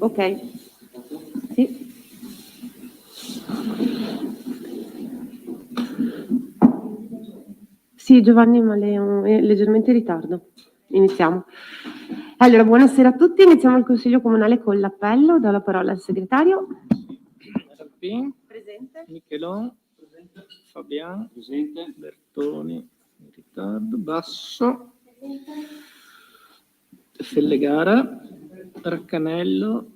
Ok. Sì. Sì, Giovanni, ma lei è leggermente in ritardo. Iniziamo. Allora, buonasera a tutti. Iniziamo il Consiglio Comunale con l'appello. Do la parola al segretario. Rampin, Presente. Michelon, Fabian, presente. Bertoni, in ritardo. Basso, Fellegara, Raccanello,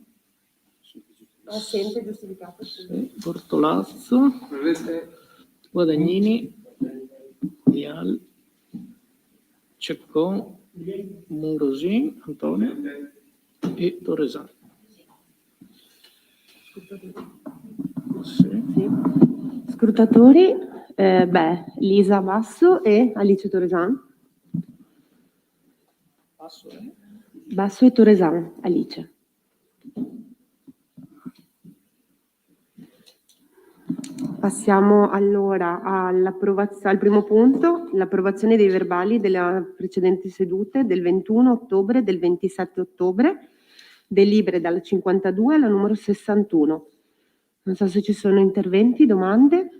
Assente, giustificato. sì. Bortolazzo, Guadagnini, Vial, Ceccon, Murosin, Antonio e Torresan. Sì. Sì. Scrutatori, Lisa Basso e Alice Torresan. Basso e Torresan, Alice. Passiamo allora al primo punto, l'approvazione dei verbali delle precedenti sedute del 21 ottobre, del 27 ottobre, delibere dalla 52 alla numero 61. Non so se ci sono interventi, domande.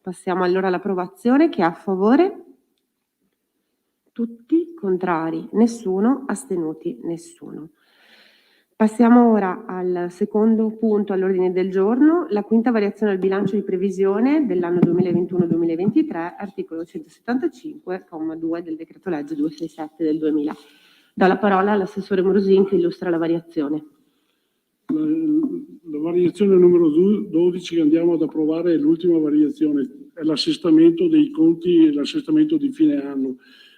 Passiamo allora all'approvazione. Chi è a favore? Tutti contrari, nessuno, astenuti, nessuno. Passiamo ora al secondo punto all'ordine del giorno, la quinta variazione al bilancio di previsione dell'anno 2021-2023, articolo 175,2 del decreto legge 267 del 2000. Do la parola all'assessore Morosin che illustra la variazione. La variazione numero 12 che andiamo ad approvare è l'ultima variazione, è l'assestamento dei conti e l'assestamento di fine anno.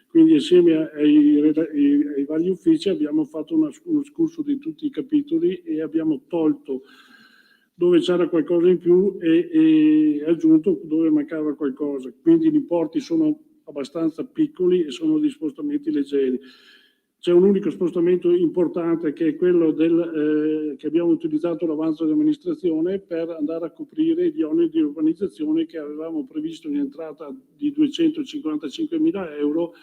Quindi assieme ai vari uffici abbiamo fatto uno escurso di tutti i capitoli e abbiamo tolto dove c'era qualcosa in più e aggiunto dove mancava qualcosa. Quindi gli importi sono abbastanza piccoli e sono di spostamenti leggeri. C'è un unico spostamento importante che è quello che abbiamo utilizzato l'avanzo di amministrazione per andare a coprire gli oneri di urbanizzazione che avevamo previsto in entrata di 255.000 euro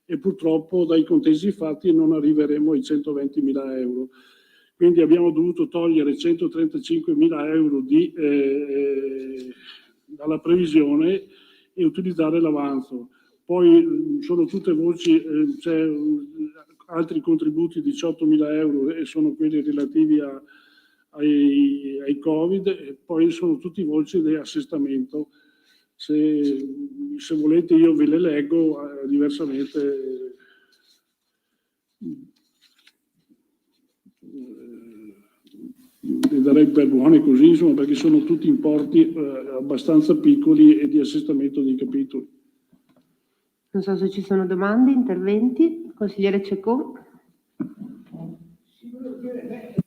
e purtroppo dai contesi fatti non arriveremo ai 120.000 euro. Quindi abbiamo dovuto togliere 135.000 euro dalla previsione e utilizzare l'avanzo. Poi sono tutte voci, c'è altri contributi di 18.000 euro e sono quelli relativi ai Covid e poi sono tutti voci di assestamento. Se volete io ve le leggo, diversamente le darei per buone così, insomma, perché sono tutti importi abbastanza piccoli e di assestamento dei capitoli. Non so se ci sono domande, interventi. Consigliere Ceccon.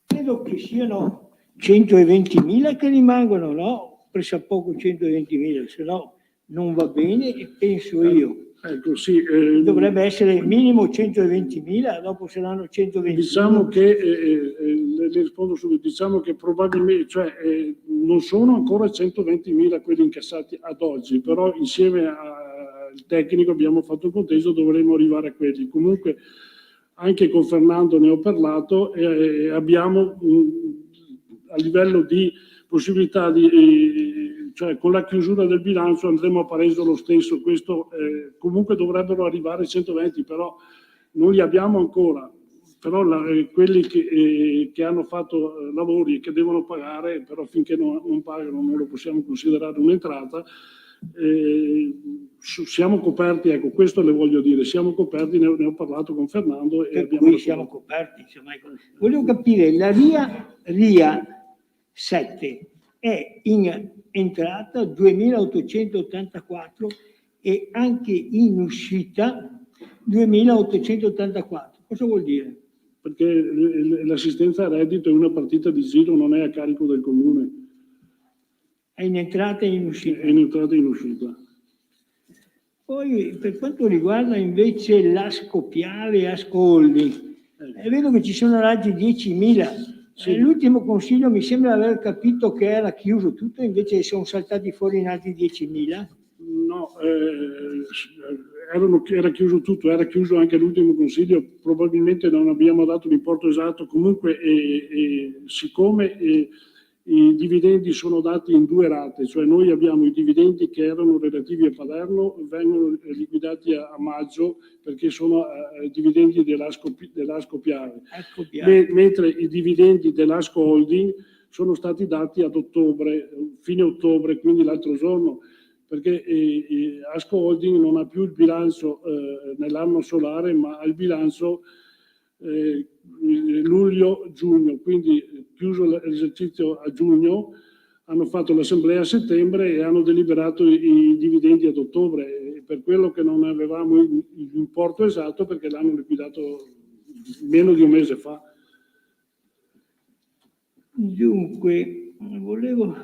Credo che siano 120.000 che rimangono, no? Pressappoco 120.000, se no non va bene e penso io. Ecco, sì, dovrebbe essere minimo 120.000, dopo saranno 120.000. Diciamo che, le rispondo subito, diciamo che probabilmente, non sono ancora 120.000 quelli incassati ad oggi, però insieme al tecnico abbiamo fatto il conteggio, dovremo arrivare a quelli. Comunque anche con Fernando ne ho parlato e abbiamo a livello di possibilità cioè con la chiusura del bilancio andremo a pareggio lo stesso, questo comunque dovrebbero arrivare 120, però non li abbiamo ancora, però quelli che hanno fatto lavori e che devono pagare, però finché non pagano non lo possiamo considerare un'entrata. Siamo coperti, ecco, questo le voglio dire, siamo coperti, ne ho parlato con Fernando e abbiamo siamo coperti, insomma. Volevo capire, la RIA 7 è in entrata 2.884 e anche in uscita 2.884. Cosa vuol dire? Perché l'assistenza a reddito è una partita di giro, non è a carico del comune. È in entrata e in uscita. È in entrata e in uscita. Poi per quanto riguarda invece l'Ascopiale e Ascoldi, vedo che ci sono raggi 10.000. Sì. L'ultimo consiglio mi sembra aver capito che era chiuso tutto, invece sono saltati fuori in altri 10.000. No, era chiuso tutto, era chiuso anche l'ultimo consiglio, probabilmente non abbiamo dato l'importo esatto, comunque siccome i dividendi sono dati in 2 rate, cioè noi abbiamo i dividendi che erano relativi a Paderno, vengono liquidati a maggio perché sono dividendi dell'Asco Piave, mentre i dividendi dell'Asco Holding sono stati dati ad ottobre, fine ottobre, quindi l'altro giorno, perché Asco Holding non ha più il bilancio nell'anno solare, ma ha il bilancio luglio-giugno, quindi chiuso l'esercizio a giugno, hanno fatto l'assemblea a settembre e hanno deliberato i dividendi ad ottobre, e per quello che non avevamo l'importo esatto, perché l'hanno liquidato meno di un mese fa. Dunque, volevo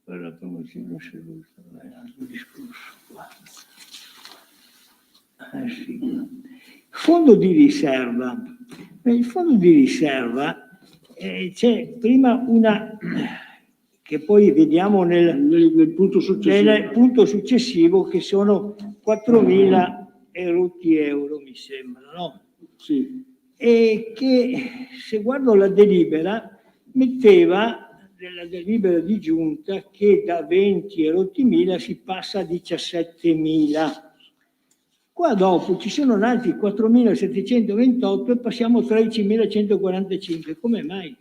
per la promozione seduta, altro discorso qua. Sì. Fondo di riserva. Il fondo di riserva c'è prima una che poi vediamo nel punto successivo, che sono 4.000 euro, mi sembra, no? Sì. E che, se guardo la delibera, metteva nella delibera di giunta che da 20 mila si passa a 17.000. Qua dopo ci sono altri 4.728 e passiamo a 13.145. Come mai?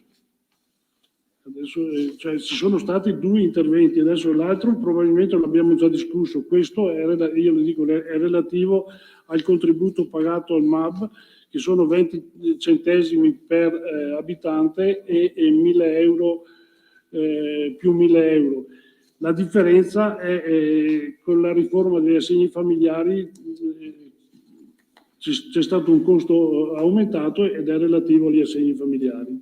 Adesso, cioè, ci sono stati 2 interventi, adesso l'altro probabilmente l'abbiamo già discusso. Questo io le dico, è relativo al contributo pagato al MAB, che sono 20 centesimi per abitante e 1.000 euro più 1.000 euro. La differenza è con la riforma degli assegni familiari c'è stato un costo aumentato ed è relativo agli assegni familiari.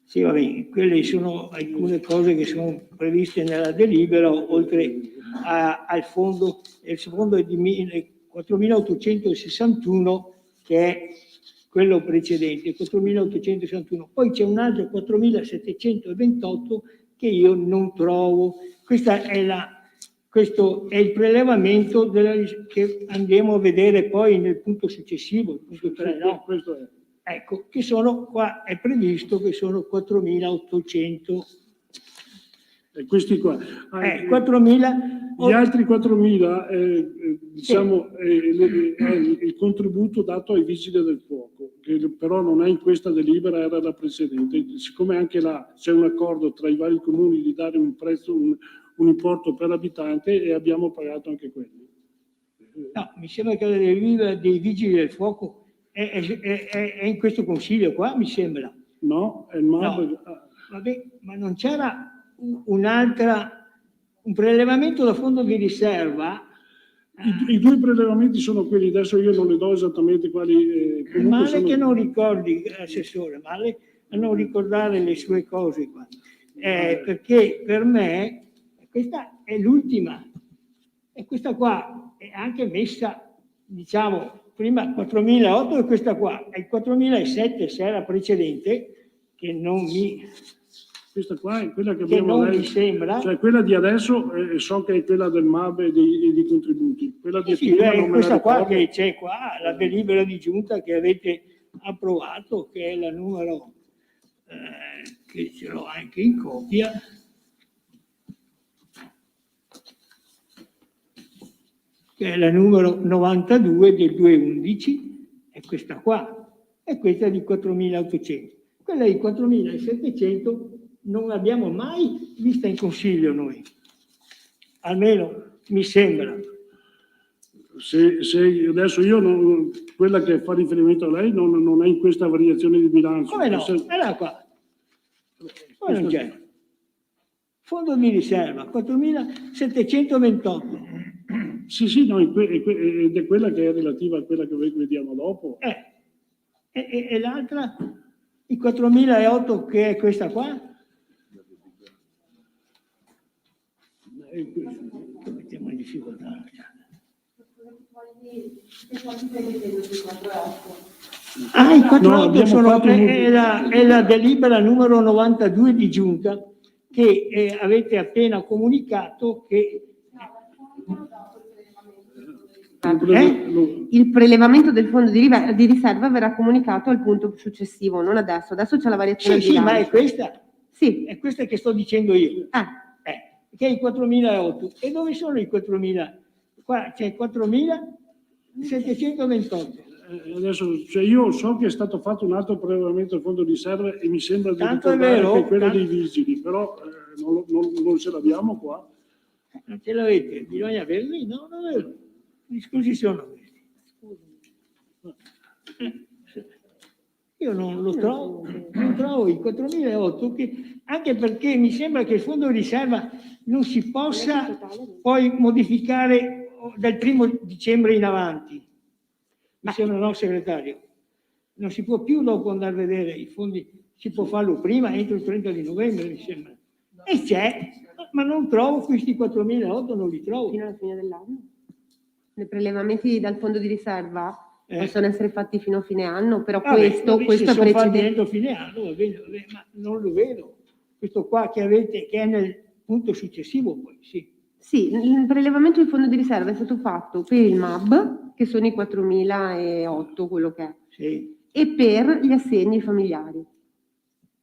Sì, va bene, quelle sono alcune cose che sono previste nella delibera, oltre al fondo. Il fondo è di 4.861, che è quello precedente, 4.861. Poi c'è un altro 4.728 che io non trovo. Questo è il prelevamento che andremo a vedere poi nel punto successivo, il punto 3, no? Questo è. Ecco, che sono qua, è previsto che sono 4.800. Questi qua. 4.000. Gli altri 4.000, diciamo, è il contributo dato ai vigili del fuoco, che però non è in questa delibera, era la precedente. Siccome anche là c'è un accordo tra i vari comuni di dare un prezzo, un importo per abitante, e abbiamo pagato anche quelli. No, mi sembra che la delibera dei vigili del fuoco è in questo consiglio qua, mi sembra. No, è il MAB. No. Vabbè, ma non c'era un prelevamento da fondo di riserva? I 2 prelevamenti sono quelli, adesso io non le do esattamente quali. Male sono... che non ricordi, assessore, male a non ricordare le sue cose qua. Perché per me questa è l'ultima, e questa qua è anche messa, diciamo, prima 4.008 e questa qua è il 4.007, se era precedente, che non mi... Questa qua è quella che abbiamo non mi sembra. Cioè quella di adesso so che è quella del MAB e dei contributi. Quella di questa qua che c'è qua, la delibera di giunta che avete approvato, che è la numero, che ce l'ho anche in copia. Che è la numero 92 del 211, è questa qua, e questa di 4.800. Quella di 4.700 non l'abbiamo mai vista in consiglio noi, almeno mi sembra. Se adesso io quella che fa riferimento a lei non è in questa variazione di bilancio. Come no? È là qua. Poi non c'è. Fondo di riserva, 4.728. Sì, no, ed è quella che è relativa a quella che vediamo dopo. E l'altra, i 4.008, che è questa qua? Mettiamo in difficoltà. I 4.8 è la delibera numero 92 di giunta che avete appena comunicato che... Il prelevamento del fondo di riserva verrà comunicato al punto successivo, non adesso. Adesso c'è la variazione Sì, di sì, ma è bilancio. questa, Sì, è questa che sto dicendo io. Che è i 4.008. E dove sono i 4.000? Qua c'è 4.728. Adesso, cioè io so che è stato fatto un altro prelevamento del fondo di riserva e mi sembra di Tanto è ricordare vero, che è quello tanto- dei vigili, però non ce l'abbiamo qua. Non ce l'avete, bisogna averli? No, non è vero. Scusi, sono questi. Io non lo trovo, non trovo i 4.008, anche perché mi sembra che il fondo di riserva non si possa poi modificare dal 1° dicembre in avanti. Mi sembra, no, segretario? Non si può più dopo andare a vedere i fondi, si può farlo prima, entro il 30 di novembre, mi sembra. E c'è, ma non trovo questi 4.008, non li trovo. fino alla fine dell'anno. I prelevamenti dal fondo di riserva possono essere fatti fino a fine anno, però questo se è sono fatti precedente. entro fine anno, va bene, ma non lo vedo. Questo qua che avete, che è nel punto successivo, poi, sì. Sì, il prelevamento del fondo di riserva è stato fatto per il MAB, che sono i 4.008, quello che è, Sì. e per gli assegni familiari.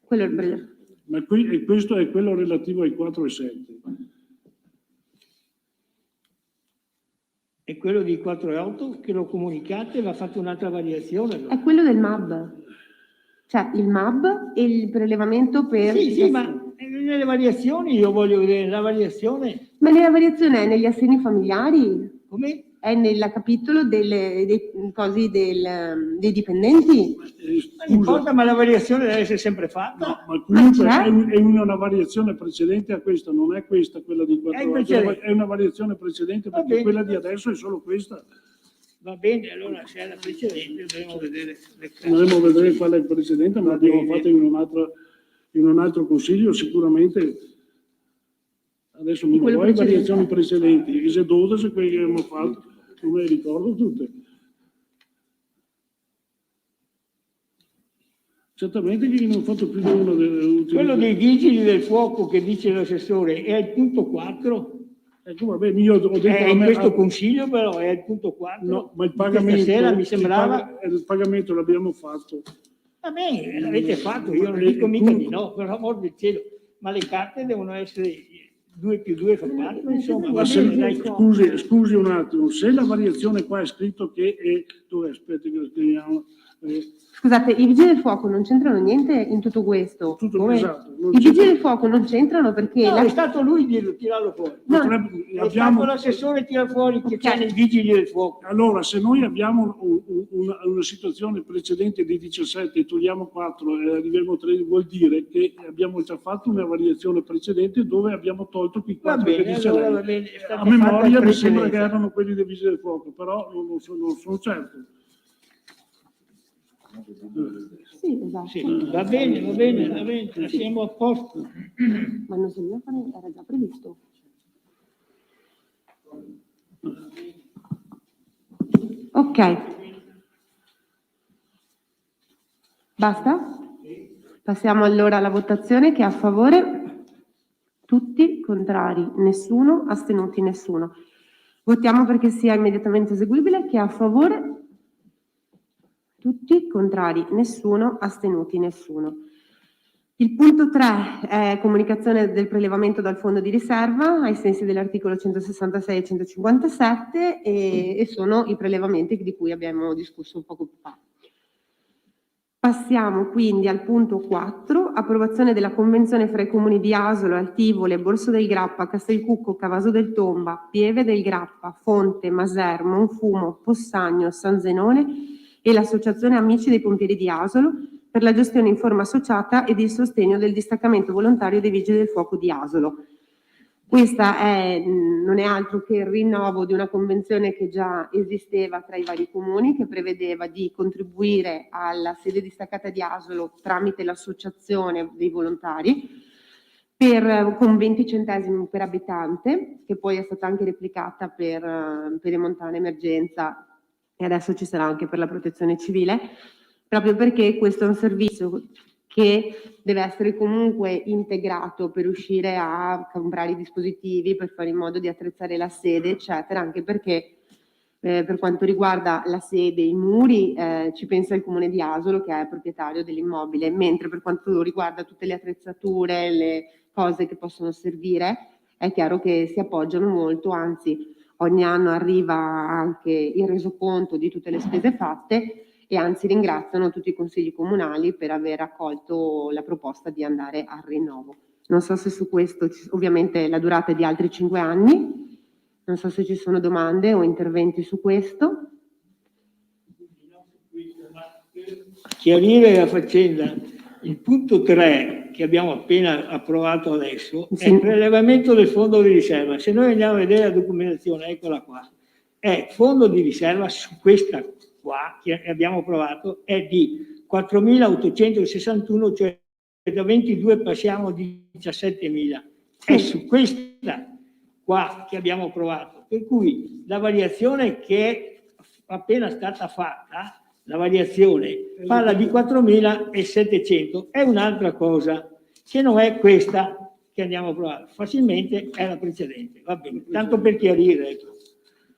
Quello è il prelevamento. Ma qui, e questo è quello relativo ai 4 e 7. E quello di 4,8 che lo comunicate va fatta un'altra variazione. Allora. È quello del MAB. Cioè il MAB e il prelevamento per... Sì, sì, ma nelle variazioni io voglio vedere la variazione. Ma nella variazione è negli assegni familiari? Come? È nel capitolo dei dipendenti? Non importa, ma la variazione deve essere sempre fatta. No, ma comunque c'è? è una variazione precedente a questa, non è questa quella di 4 precedente. è una variazione precedente Va perché bene. quella di adesso è solo questa. Va bene, allora se è la precedente dovremo vedere le cose. Andremo a vedere qual è il precedente, ma Va l'abbiamo bene. fatto in un altro consiglio sicuramente. Adesso mi Quello vuoi precedente. variazioni precedenti, ISE 12, quelli che abbiamo fatto, non me le ricordo tutte. Certamente che non ho fatto più di uno Quello dei vigili del fuoco che dice l'assessore è il punto 4. Ecco, vabbè, io ho detto È a in me- questo consiglio però è il punto 4. No, ma il Di questa pagamento, sera mi sembrava. il pagamento l'abbiamo fatto. Va bene, l'avete fatto, io non dico mica di no, per amor del cielo. Ma le carte devono essere 2 più 2 fa 4, insomma, Ma va se- bene, dai. scusi un attimo, se la variazione qua è scritto che è... Dove, aspetti che lo scriviamo? Scusate, i vigili del fuoco non c'entrano niente in tutto questo. Tutto Come? esatto, non I vigili c'entra- del fuoco non c'entrano perché... No, è stato lui di tirarlo fuori. No, potrebbe- È abbiamo- stato l'assessore a tirare fuori che Ok. c'è nei vigili del fuoco. Allora, se noi abbiamo una situazione precedente di 17 e togliamo 4 e arriviamo a 3, vuol dire che abbiamo già fatto una variazione precedente dove abbiamo tolto quei Va 4 che bene, dice allora lei. va bene, è stata A fatta memoria in mi sembra che precedenza. erano quelli dei vigili del fuoco, però non sono certo. Sì, esatto. Sì, va bene, siamo a posto. Ma non si doveva fare, era già previsto. Ok. Basta? Passiamo allora alla votazione. Chi è a favore? Tutti, contrari, nessuno, astenuti, nessuno. Votiamo perché sia immediatamente eseguibile. Chi è a favore? Tutti, contrari, nessuno, astenuti, nessuno. Il punto 3 è comunicazione del prelevamento dal fondo di riserva ai sensi dell'articolo 166 e 157 e sono i prelevamenti di cui abbiamo discusso poco fa. Passiamo quindi al punto 4, approvazione della convenzione fra i comuni di Asolo, Altivole, Borso del Grappa, Castelcucco, Cavaso del Tomba, Pieve del Grappa, Fonte, Maser, Monfumo, Possagno, San Zenone e l'Associazione Amici dei Pompieri di Asolo per la gestione in forma associata ed il sostegno del distaccamento volontario dei Vigili del Fuoco di Asolo. Questa non è altro che il rinnovo di una convenzione che già esisteva tra i vari comuni, che prevedeva di contribuire alla sede distaccata di Asolo tramite l'associazione dei volontari con 20 centesimi per abitante, che poi è stata anche replicata per i Montana Emergenza e adesso ci sarà anche per la protezione civile, proprio perché questo è un servizio che deve essere comunque integrato per riuscire a comprare i dispositivi, per fare in modo di attrezzare la sede, eccetera, anche perché Per quanto riguarda la sede, i muri, ci pensa il Comune di Asolo che è proprietario dell'immobile, mentre per quanto riguarda tutte le attrezzature, le cose che possono servire, è chiaro che si appoggiano molto, anzi ogni anno arriva anche il resoconto di tutte le spese fatte e anzi ringraziano tutti i consigli comunali per aver accolto la proposta di andare al rinnovo. Non so se su questo, ovviamente la durata è di altri 5 anni, non so se ci sono domande o interventi su questo. Chiarire la faccenda, il punto 3 che abbiamo appena approvato adesso Sì. è il prelevamento del fondo di riserva. Se noi andiamo a vedere la documentazione, eccola qua, è fondo di riserva su questa qua che abbiamo approvato è di 4.861, cioè da 22 passiamo a 17.000. È su questa qua che abbiamo approvato, per cui la variazione che è appena stata fatta, la variazione parla di 4.700, è un'altra cosa che non è questa che andiamo a approvare, facilmente è la precedente, va bene, tanto per chiarire. Ecco.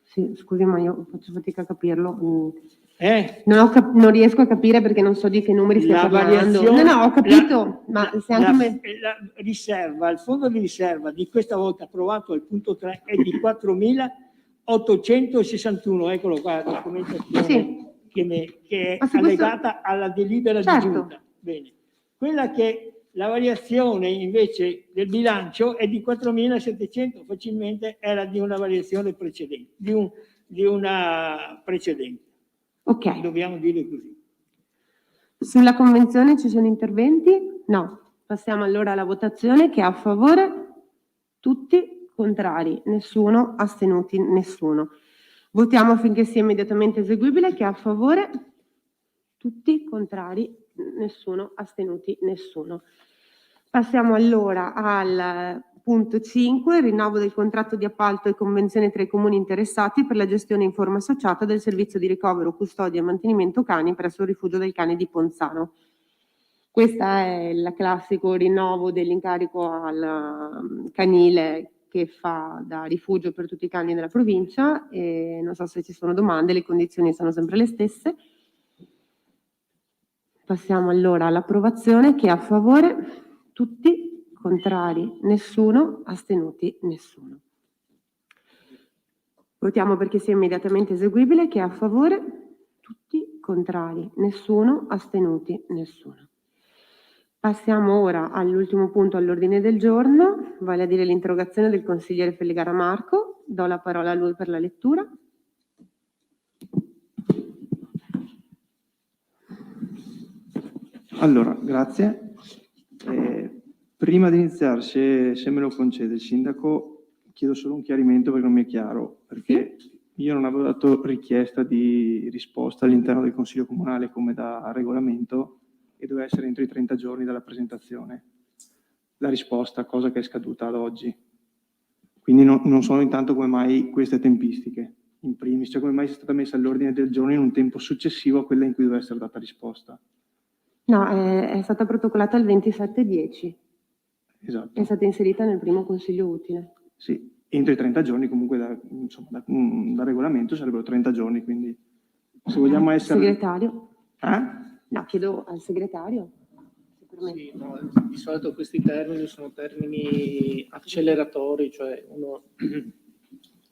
Sì, scusi, ma io faccio fatica a capirlo. Non riesco a capire perché non so di che numeri stia la parlando. variazione, No, ho capito, ma se anche la riserva, il fondo di riserva di questa volta approvato al punto 3 è di 4.861, eccolo qua, la documentazione Sì. che è Ma su allegata alla delibera Certo. di giunta. Bene. Quella che la variazione invece del bilancio è di 4.700, facilmente era di una variazione precedente, di una precedente. Ok. Dobbiamo dire così. Sulla convenzione ci sono interventi? No. Passiamo allora alla votazione. Chi è a favore? Tutti. Contrari? Nessuno. Astenuti? Nessuno. Votiamo affinché sia immediatamente eseguibile. Chi è a favore? Tutti. Contrari? Nessuno. Astenuti? Nessuno. Passiamo allora al punto 5, il rinnovo del contratto di appalto e convenzione tra i comuni interessati per la gestione in forma associata del servizio di ricovero, custodia e mantenimento cani presso il rifugio del cane di Ponzano. Questo è il classico rinnovo dell'incarico al canile che fa da rifugio per tutti i cani della provincia e non so se ci sono domande, le condizioni sono sempre le stesse. Passiamo allora all'approvazione. Chi è a favore? Tutti. Contrari? Nessuno. Astenuti? Nessuno. Votiamo perché sia immediatamente eseguibile. Chi è a favore? Tutti. Contrari? Nessuno. Astenuti? Nessuno. Passiamo ora all'ultimo punto all'ordine del giorno, vale a dire l'interrogazione del consigliere Fellegara Marco. Do la parola a lui per la lettura. Allora, grazie. Prima di iniziare, se me lo concede il sindaco, chiedo solo un chiarimento perché non mi è chiaro, perché io non avevo dato richiesta di risposta all'interno del Consiglio Comunale come da regolamento e doveva essere entro i 30 giorni dalla presentazione. La risposta, cosa che è scaduta ad oggi. Quindi non so intanto come mai queste tempistiche, in primis, cioè come mai sia stata messa all'ordine del giorno in un tempo successivo a quella in cui doveva essere data risposta. No, è stata protocollata il 27/10. Esatto. È stata inserita nel primo consiglio utile. Sì, entro i 30 giorni comunque da regolamento sarebbero 30 giorni, quindi se vogliamo essere... Segretario? No, chiedo al segretario. Sì, no, di solito questi termini sono termini acceleratori, cioè uno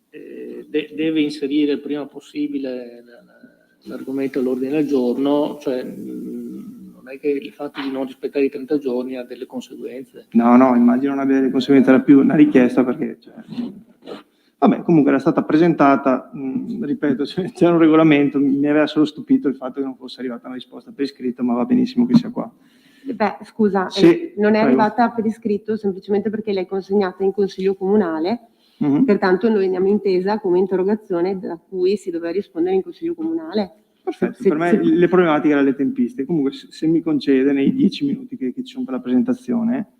deve inserire il prima possibile l'argomento all'ordine del giorno, cioè non è che il fatto di non rispettare i 30 giorni ha delle conseguenze. No, immagino non abbia delle conseguenze, era più una richiesta perché... Vabbè, comunque era stata presentata, ripeto, c'era un regolamento, mi aveva solo stupito il fatto che non fosse arrivata una risposta per iscritto, ma va benissimo che sia qua. Beh, scusa, Sì, non è prego. arrivata per iscritto semplicemente perché l'hai consegnata in consiglio comunale, pertanto noi andiamo intesa come interrogazione da cui si doveva rispondere in consiglio comunale. Perfetto, per me le problematiche erano le tempistiche. Comunque se mi concede nei 10 minuti che ci sono per la presentazione,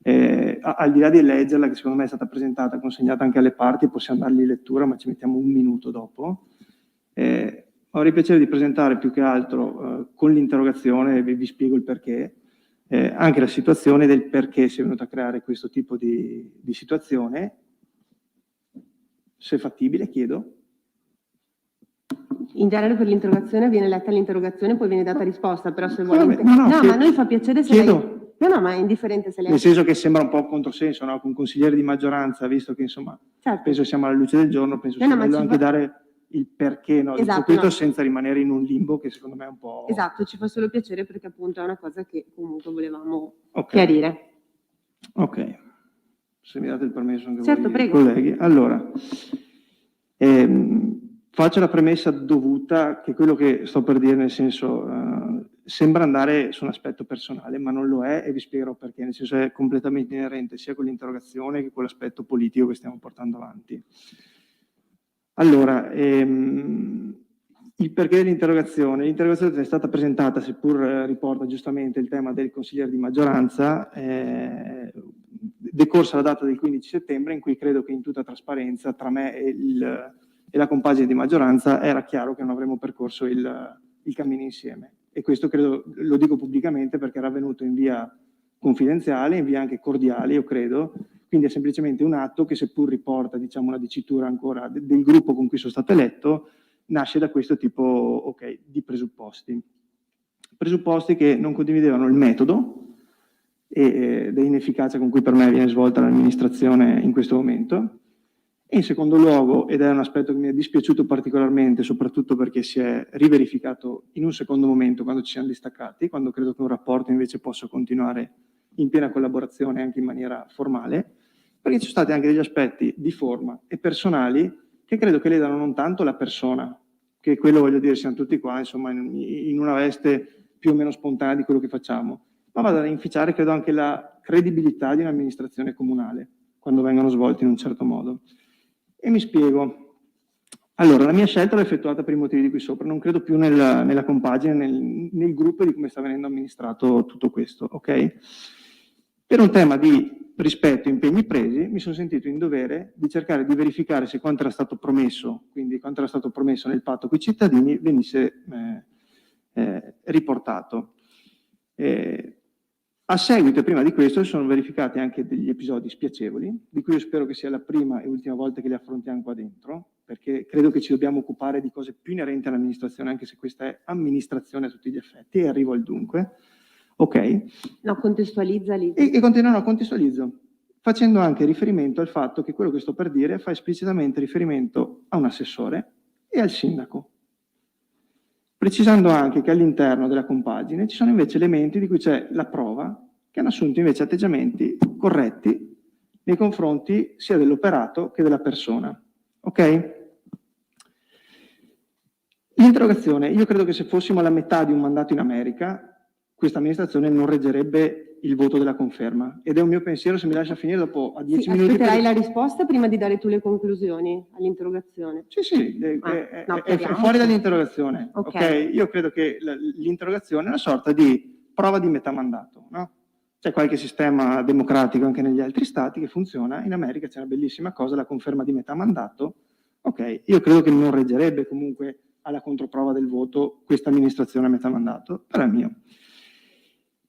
al di là di leggerla, che secondo me è stata presentata, consegnata anche alle parti, possiamo dargli lettura, ma ci mettiamo un minuto dopo. Ho il piacere di presentare più che altro con l'interrogazione, vi spiego il perché, anche la situazione del perché si è venuta a creare questo tipo di situazione. Se è fattibile, chiedo. In genere per l'interrogazione viene letta l'interrogazione, poi viene data risposta, però se vuole... Vabbè, no, ma a chiedo- noi fa piacere se chiedo- lei... No, ma è indifferente se lei... Nel senso che sembra un po' controsenso, no? Un consigliere di maggioranza, visto che insomma Certo. penso siamo alla luce del giorno, penso No, sia no, ma bello ci anche fa- dare il perché, no? Esatto, Di tutto questo no. senza rimanere in un limbo che secondo me è un po'... Esatto, ci fa solo piacere perché appunto è una cosa che comunque volevamo Ok. chiarire. Ok, se mi date il permesso anche Certo, voi, prego. colleghi. Allora, faccio la premessa dovuta che quello che sto per dire, nel senso, sembra andare su un aspetto personale, ma non lo è e vi spiegherò perché, nel senso è completamente inerente sia con l'interrogazione che con l'aspetto politico che stiamo portando avanti. Allora, il perché dell'interrogazione. L'interrogazione è stata presentata, seppur riporta giustamente il tema del consigliere di maggioranza, decorsa la data del 15 settembre, in cui credo che in tutta trasparenza tra me e la compagine di maggioranza era chiaro che non avremmo percorso il cammino insieme. E questo credo, lo dico pubblicamente perché era avvenuto in via confidenziale, in via anche cordiale, io credo. Quindi è semplicemente un atto che, seppur riporta, diciamo, una dicitura ancora del gruppo con cui sono stato eletto, nasce da questo tipo di presupposti. Presupposti che non condividevano il metodo e dell'inefficacia con cui per me viene svolta l'amministrazione in questo momento. E in secondo luogo, ed è un aspetto che mi è dispiaciuto particolarmente, soprattutto perché si è riverificato in un secondo momento quando ci siamo distaccati, quando credo che un rapporto invece possa continuare in piena collaborazione anche in maniera formale, perché ci sono stati anche degli aspetti di forma e personali che credo che ledano non tanto la persona, che quello voglio dire siamo tutti qua, insomma, in una veste più o meno spontanea di quello che facciamo, ma vado ad inficiare credo anche la credibilità di un'amministrazione comunale, quando vengono svolti in un certo modo. E mi spiego. Allora, la mia scelta l'ho effettuata per i motivi di qui sopra, non credo più nella compagine, nel gruppo di come sta venendo amministrato tutto questo, ok? Per un tema di rispetto e impegni presi, mi sono sentito in dovere di cercare di verificare se quanto era stato promesso, quindi quanto era stato promesso nel patto con i cittadini, venisse riportato. A seguito e prima di questo si sono verificati anche degli episodi spiacevoli, di cui io spero che sia la prima e ultima volta che li affrontiamo qua dentro, perché credo che ci dobbiamo occupare di cose più inerenti all'amministrazione, anche se questa è amministrazione a tutti gli effetti, e arrivo al dunque. Ok? No, contestualizza lì. E continuano a contestualizzo, facendo anche riferimento al fatto che quello che sto per dire fa esplicitamente riferimento a un assessore e al sindaco, precisando anche che all'interno della compagine ci sono invece elementi di cui c'è la prova che hanno assunto invece atteggiamenti corretti nei confronti sia dell'operato che della persona. Ok? L'interrogazione, io credo che se fossimo alla metà di un mandato in America, questa amministrazione non reggerebbe il voto della conferma. Ed è un mio pensiero, se mi lascia finire dopo a 10 minuti. Aspetterai la risposta prima di dare tu le conclusioni all'interrogazione. Sì, no, è fuori dall'interrogazione. Ok. Io credo che l'interrogazione è una sorta di prova di metà mandato, no? C'è qualche sistema democratico anche negli altri stati che funziona, in America c'è una bellissima cosa, la conferma di metà mandato. Ok, io credo che non reggerebbe comunque alla controprova del voto questa amministrazione a metà mandato, però è mio.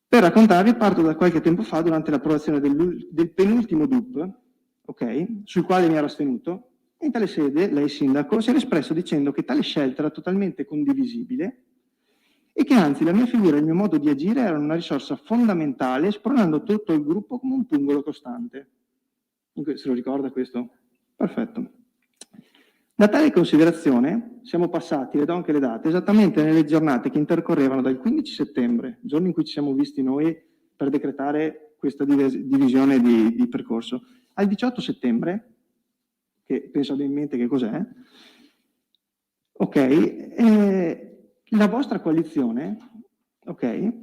Per raccontarvi, parto da qualche tempo fa, durante l'approvazione del penultimo DUP, okay, sul quale mi ero astenuto. In tale sede, lei sindaco, si era espresso dicendo che tale scelta era totalmente condivisibile e che anzi la mia figura e il mio modo di agire erano una risorsa fondamentale, spronando tutto il gruppo come un pungolo costante. Se lo ricorda questo? Perfetto. Da tale considerazione siamo passati, le do anche le date, esattamente nelle giornate che intercorrevano dal 15 settembre, giorno in cui ci siamo visti noi per decretare questa divisione di percorso, al 18 settembre, che penso abbia in mente che cos'è, ok, la vostra coalizione, ok,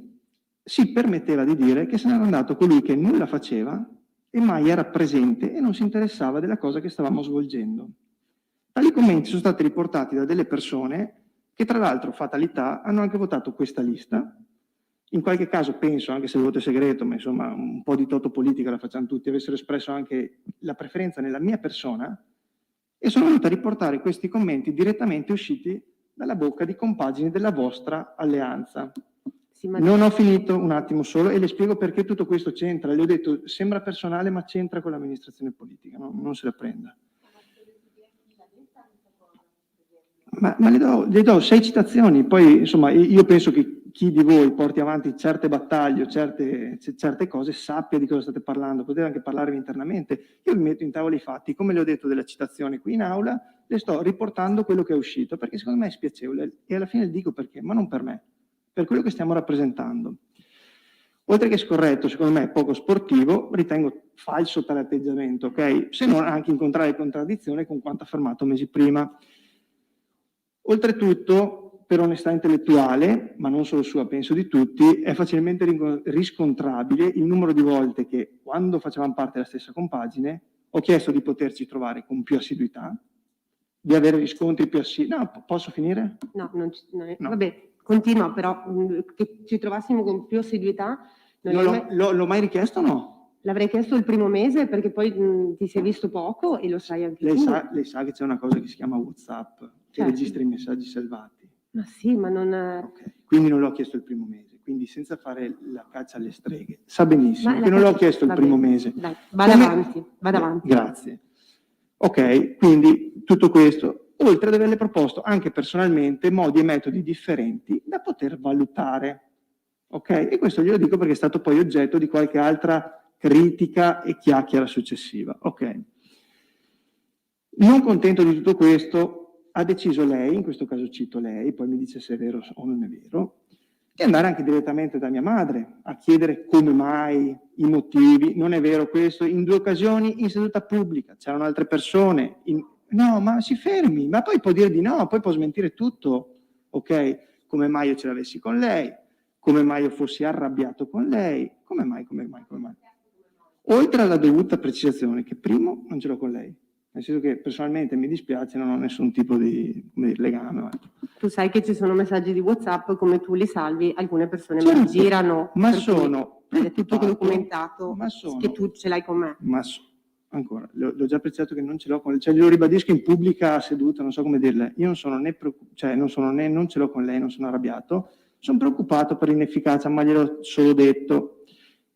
si permetteva di dire che se n'era andato colui che nulla faceva e mai era presente e non si interessava della cosa che stavamo svolgendo. Tali commenti sono stati riportati da delle persone che, tra l'altro, fatalità, hanno anche votato questa lista. In qualche caso penso, anche se il voto è segreto, ma insomma un po' di toto politica la facciamo tutti, avessero espresso anche la preferenza nella mia persona e sono venuto a riportare questi commenti direttamente usciti dalla bocca di compagini della vostra alleanza. Sì, ma... Non ho finito, un attimo solo, e le spiego perché tutto questo c'entra. Le ho detto, sembra personale, ma c'entra con l'amministrazione politica, no? Non se la prenda. Ma le do 6 citazioni, poi insomma io penso che chi di voi porti avanti certe battaglie o certe cose sappia di cosa state parlando, potete anche parlarvi internamente. Io vi metto in tavola i fatti, come le ho detto della citazione qui in aula, le sto riportando quello che è uscito, perché secondo me è spiacevole e alla fine dico perché, ma non per me, per quello che stiamo rappresentando. Oltre che scorretto, secondo me poco sportivo, ritengo falso tale atteggiamento, ok? Se non anche incontrare contraddizione con quanto affermato mesi prima. Oltretutto, per onestà intellettuale, ma non solo sua, penso di tutti, è facilmente riscontrabile il numero di volte che, quando facevamo parte della stessa compagine, ho chiesto di poterci trovare con più assiduità, di avere riscontri più assidui. No, posso finire? No, non No. vabbè, continua, però che ci trovassimo con più assiduità. L'ho mai richiesto o no? L'avrei chiesto il primo mese perché poi ti si è visto poco e lo sai anche Lei tu. lei sa che c'è una cosa che si chiama WhatsApp, che Certo. registra i messaggi salvati. Ma sì, ma non... Ok, quindi non l'ho chiesto il primo mese, quindi senza fare la caccia alle streghe. Sa benissimo Ma che non l'ho chiesto il va primo bene. mese. Dai, vada avanti. Grazie. Ok, quindi tutto questo, oltre ad averle proposto anche personalmente modi e metodi differenti da poter valutare. Ok? E questo glielo dico perché è stato poi oggetto di qualche altra critica e chiacchiera successiva. Ok. Non contento di tutto questo, ha deciso lei, in questo caso cito lei, poi mi dice se è vero o non è vero, di andare anche direttamente da mia madre a chiedere come mai, i motivi, non è vero questo, in 2 occasioni in seduta pubblica, c'erano altre persone, no, ma si fermi, ma poi può dire di no, poi può smentire tutto, ok? Come mai io ce l'avessi con lei, come mai io fossi arrabbiato con lei, come mai. Oltre alla dovuta precisazione che primo non ce l'ho con lei, nel senso che personalmente mi dispiace, non ho nessun tipo di legame. Tu sai che ci sono messaggi di WhatsApp, come tu li salvi, alcune persone me li Certo, girano. ma per cui sono è tutto preoccupato, documentato ma sono- che tu ce l'hai con me. Ancora, l'ho già apprezzato che non ce l'ho con lei, cioè glielo ribadisco in pubblica seduta, non so come dirle, io non sono né non ce l'ho con lei, non sono arrabbiato, sono preoccupato per l'inefficacia, ma gliel'ho solo detto,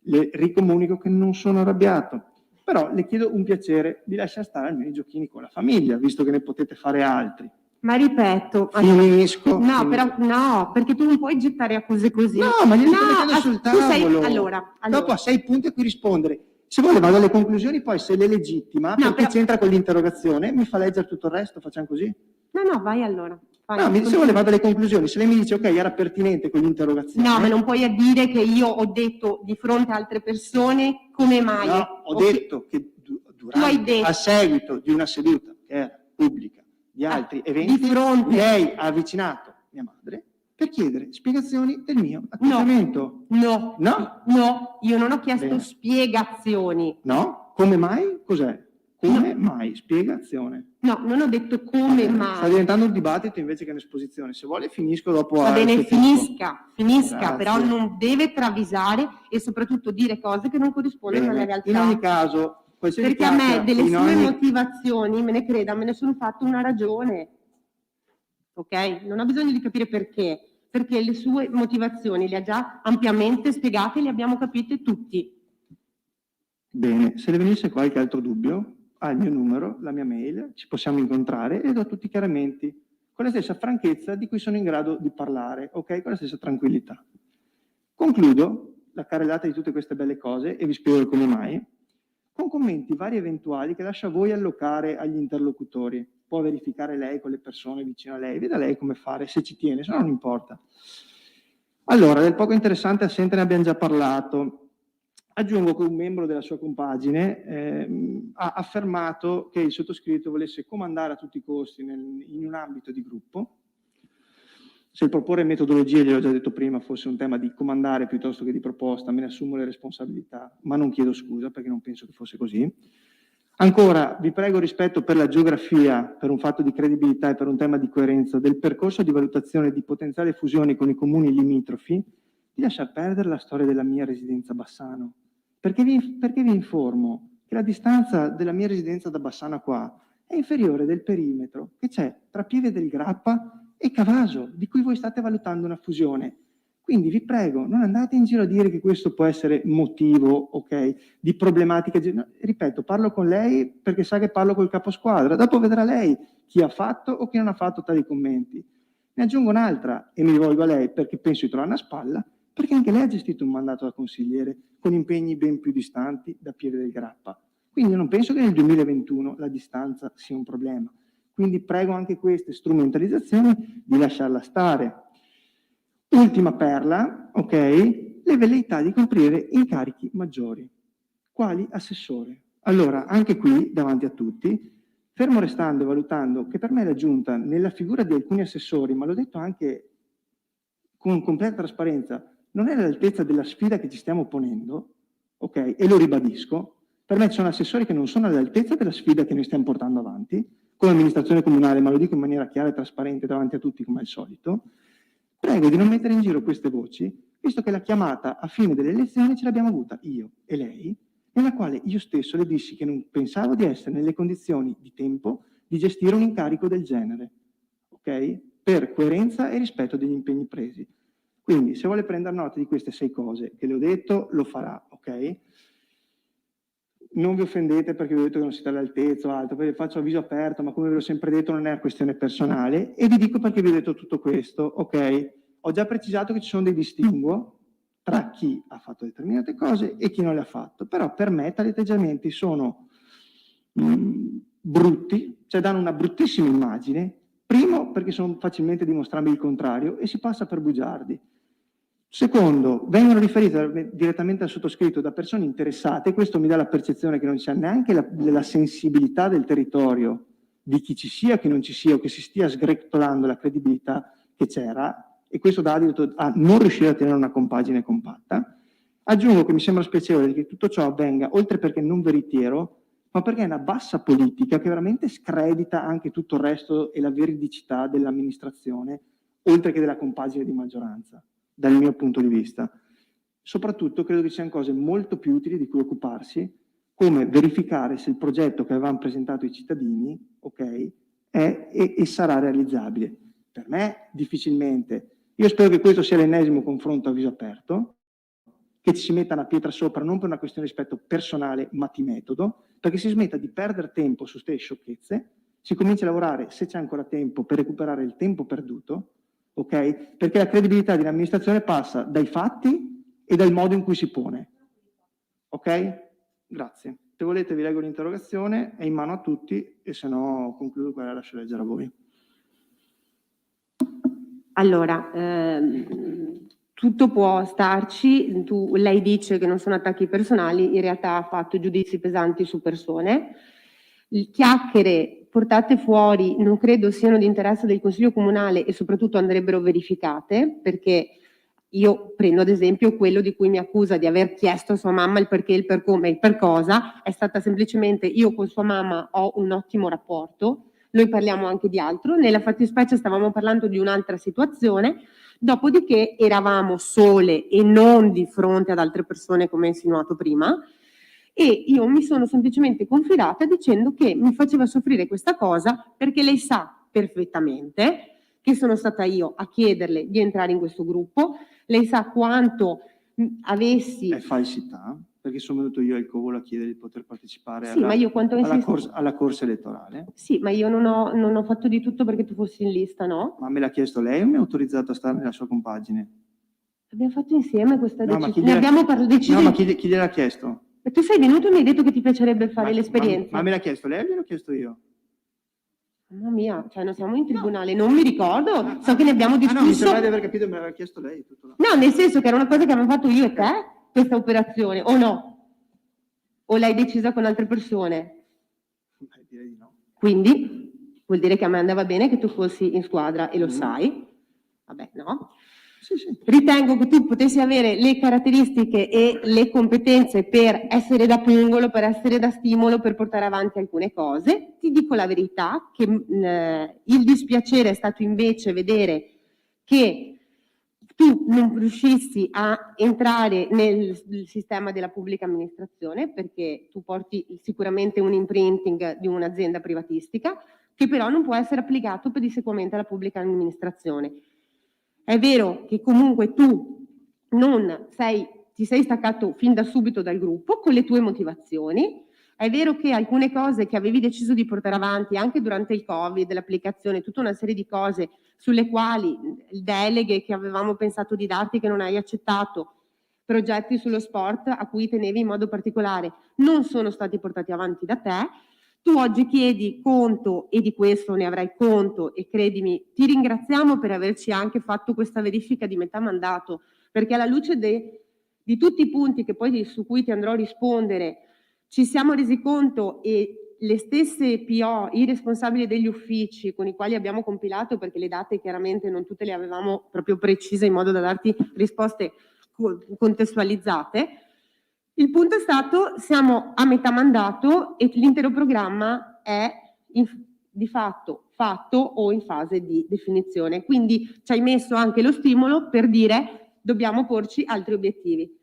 le ricomunico che non sono arrabbiato, però le chiedo un piacere di lasciare stare almeno i giochini con la famiglia, visto che ne potete fare altri. Ma ripeto, Finisco. però no, perché tu non puoi gettare accuse così. No, ma glielo sto mettendo sul tu sei, tavolo. allora. Dopo ha 6 punti a cui rispondere. Se vuole vado alle conclusioni, poi se le legittima, No, perché però- c'entra con l'interrogazione, mi fa leggere tutto il resto, facciamo così? No, vai allora. Vai. No, se vuole vado alle conclusioni, se lei mi dice ok, era pertinente con l'interrogazione. No, ma non puoi dire che io ho detto di fronte a altre persone come mai. No, ho Ok. detto che Tu hai durante, detto- a seguito di una seduta che era pubblica, di altri eventi, di fronte- lei ha avvicinato mia madre per chiedere spiegazioni del mio atteggiamento. No, io non ho chiesto Bene. spiegazioni. No? Come mai? Cos'è? Come mai? Spiegazione. No, non ho detto come Sta mai. diventando un dibattito invece che un'esposizione. Se vuole finisco dopo. Va bene, finisca, Grazie. però non deve travisare e soprattutto dire cose che non corrispondono alla Bene. realtà. In ogni caso, qualsiasi Perché a me chiacchiera, delle in sue ogni- motivazioni, me ne creda, me ne sono fatto una ragione. Ok? Non ha bisogno di capire perché le sue motivazioni le ha già ampiamente spiegate e le abbiamo capite tutti. Bene, se le venisse qualche altro dubbio, ha il mio numero, la mia mail, ci possiamo incontrare e do tutti i chiarimenti con la stessa franchezza di cui sono in grado di parlare, ok? Con la stessa tranquillità. Concludo la carrellata di tutte queste belle cose e vi spiego il come mai, con commenti vari e eventuali che lascia a voi allocare agli interlocutori. Può verificare lei con le persone vicino a lei, veda lei come fare, se ci tiene, se no non importa. Allora, del poco interessante assente ne abbiamo già parlato. Aggiungo che un membro della sua compagine ha affermato che il sottoscritto volesse comandare a tutti i costi in un ambito di gruppo. Se il proporre metodologie, gliel'ho già detto prima, fosse un tema di comandare piuttosto che di proposta, me ne assumo le responsabilità, ma non chiedo scusa perché non penso che fosse così. Ancora, vi prego rispetto per la geografia, per un fatto di credibilità e per un tema di coerenza del percorso di valutazione di potenziali fusioni con i comuni limitrofi, di lasciar perdere la storia della mia residenza a Bassano. Perché vi informo che la distanza della mia residenza da Bassano qua è inferiore del perimetro che c'è tra Pieve del Grappa e Cavaso, di cui voi state valutando una fusione. Quindi vi prego, non andate in giro a dire che questo può essere motivo, ok, di problematiche. No, ripeto, parlo con lei perché sa che parlo col caposquadra, dopo vedrà lei chi ha fatto o chi non ha fatto tali commenti. Ne aggiungo un'altra e mi rivolgo a lei perché penso di trovare una spalla, perché anche lei ha gestito un mandato da consigliere con impegni ben più distanti da Pieve del Grappa. Quindi io non penso che nel 2021 la distanza sia un problema. Quindi prego anche queste strumentalizzazioni di lasciarla stare. Ultima perla, ok? Le velleità di coprire incarichi maggiori. Quali assessore? Allora, anche qui, davanti a tutti, fermo restando e valutando che per me la Giunta, nella figura di alcuni assessori, ma l'ho detto anche con completa trasparenza, non è all'altezza della sfida che ci stiamo ponendo, ok? E lo ribadisco, per me ci sono assessori che non sono all'altezza della sfida che noi stiamo portando avanti, come amministrazione comunale, ma lo dico in maniera chiara e trasparente davanti a tutti come al solito. Prego di non mettere in giro queste voci, visto che la chiamata a fine delle elezioni ce l'abbiamo avuta io e lei, nella quale io stesso le dissi che non pensavo di essere nelle condizioni di tempo di gestire un incarico del genere, ok? Per coerenza e rispetto degli impegni presi. Quindi, se vuole prendere nota di queste 6 cose che le ho detto, lo farà, ok? Non vi offendete perché vi ho detto che non siete all'altezza o altro, perché faccio avviso aperto, ma come ve l'ho sempre detto non è una questione personale, e vi dico perché vi ho detto tutto questo, ok? Ho già precisato che ci sono dei distinguo tra chi ha fatto determinate cose e chi non le ha fatto, però per me tali atteggiamenti sono brutti, cioè danno una bruttissima immagine, primo perché sono facilmente dimostrabili il contrario e si passa per bugiardi. Secondo, vengono riferite direttamente al sottoscritto da persone interessate, questo mi dà la percezione che non c'è neanche la sensibilità del territorio di chi ci sia, che non ci sia, o che si stia sgretolando la credibilità che c'era, e questo dà addirittura a non riuscire a tenere una compagine compatta. Aggiungo che mi sembra spiacevole che tutto ciò avvenga, oltre perché non veritiero, ma perché è una bassa politica che veramente scredita anche tutto il resto e la veridicità dell'amministrazione, oltre che della compagine di maggioranza, dal mio punto di vista. Soprattutto credo che ci siano cose molto più utili di cui occuparsi, come verificare se il progetto che avevano presentato i cittadini, ok, è e sarà realizzabile. Per me difficilmente. Io spero che questo sia l'ennesimo confronto a viso aperto, che ci si metta una pietra sopra non per una questione di rispetto personale ma di metodo, perché si smetta di perdere tempo su queste sciocchezze, si comincia a lavorare, se c'è ancora tempo, per recuperare il tempo perduto, ok? Perché la credibilità di un'amministrazione passa dai fatti e dal modo in cui si pone. Ok? Grazie. Se volete vi leggo l'interrogazione, è in mano a tutti, e se no concludo qua e la lascio leggere a voi. Allora, tutto può starci, lei dice che non sono attacchi personali, in realtà ha fatto giudizi pesanti su persone. Chiacchiere portate fuori non credo siano di interesse del Consiglio Comunale e soprattutto andrebbero verificate, perché io prendo ad esempio quello di cui mi accusa di aver chiesto a sua mamma il perché, il per come, il per cosa, è stata semplicemente io con sua mamma ho un ottimo rapporto, noi parliamo anche di altro, nella fattispecie stavamo parlando di un'altra situazione, dopodiché eravamo sole e non di fronte ad altre persone come insinuato prima, e io mi sono semplicemente confidata dicendo che mi faceva soffrire questa cosa perché lei sa perfettamente che sono stata io a chiederle di entrare in questo gruppo, lei sa quanto avessi... È falsità, perché sono venuto io al Covolo a chiedere di poter partecipare sì, ma io quanto alla corsa elettorale. Sì, ma io non ho fatto di tutto perché tu fossi in lista, no? Ma me l'ha chiesto lei o mi ha autorizzato a stare nella sua compagine? Abbiamo fatto insieme questa No, ma decisione. Ne abbiamo deciso. No, ma chi gliel'ha chiesto? E tu sei venuto e mi hai detto che ti piacerebbe fare l'esperienza. Ma me l'ha chiesto lei o gliel'ho chiesto io? Mamma mia, cioè non siamo in tribunale, non mi ricordo, so che ne abbiamo discusso. No, mi sembra di aver capito che me l'aveva chiesto lei. Tutto là. No, nel senso che era una cosa che abbiamo fatto io e te, questa operazione, o no? O l'hai decisa con altre persone? Direi di no. Quindi vuol dire che a me andava bene che tu fossi in squadra e lo sai? Vabbè, no? Sì, sì. Ritengo che tu potessi avere le caratteristiche e le competenze per essere da pungolo, per essere da stimolo, per portare avanti alcune cose. Ti dico la verità, che il dispiacere è stato invece vedere che tu non riuscissi a entrare nel sistema della pubblica amministrazione, perché tu porti sicuramente un imprinting di un'azienda privatistica, che però non può essere applicato pedissequamente alla pubblica amministrazione. È vero che comunque tu ti sei staccato fin da subito dal gruppo con le tue motivazioni. È vero che alcune cose che avevi deciso di portare avanti anche durante il Covid, l'applicazione, tutta una serie di cose sulle quali deleghe che avevamo pensato di darti che non hai accettato, progetti sullo sport a cui tenevi in modo particolare, non sono stati portati avanti da te. Tu oggi chiedi conto e di questo ne avrai conto e credimi, ti ringraziamo per averci anche fatto questa verifica di metà mandato, perché alla luce di tutti i punti che poi su cui ti andrò a rispondere, ci siamo resi conto e le stesse PO, i responsabili degli uffici con i quali abbiamo compilato, perché le date chiaramente non tutte le avevamo proprio precise in modo da darti risposte contestualizzate. Il punto è stato, siamo a metà mandato e l'intero programma è di fatto fatto o in fase di definizione. Quindi ci hai messo anche lo stimolo per dire dobbiamo porci altri obiettivi.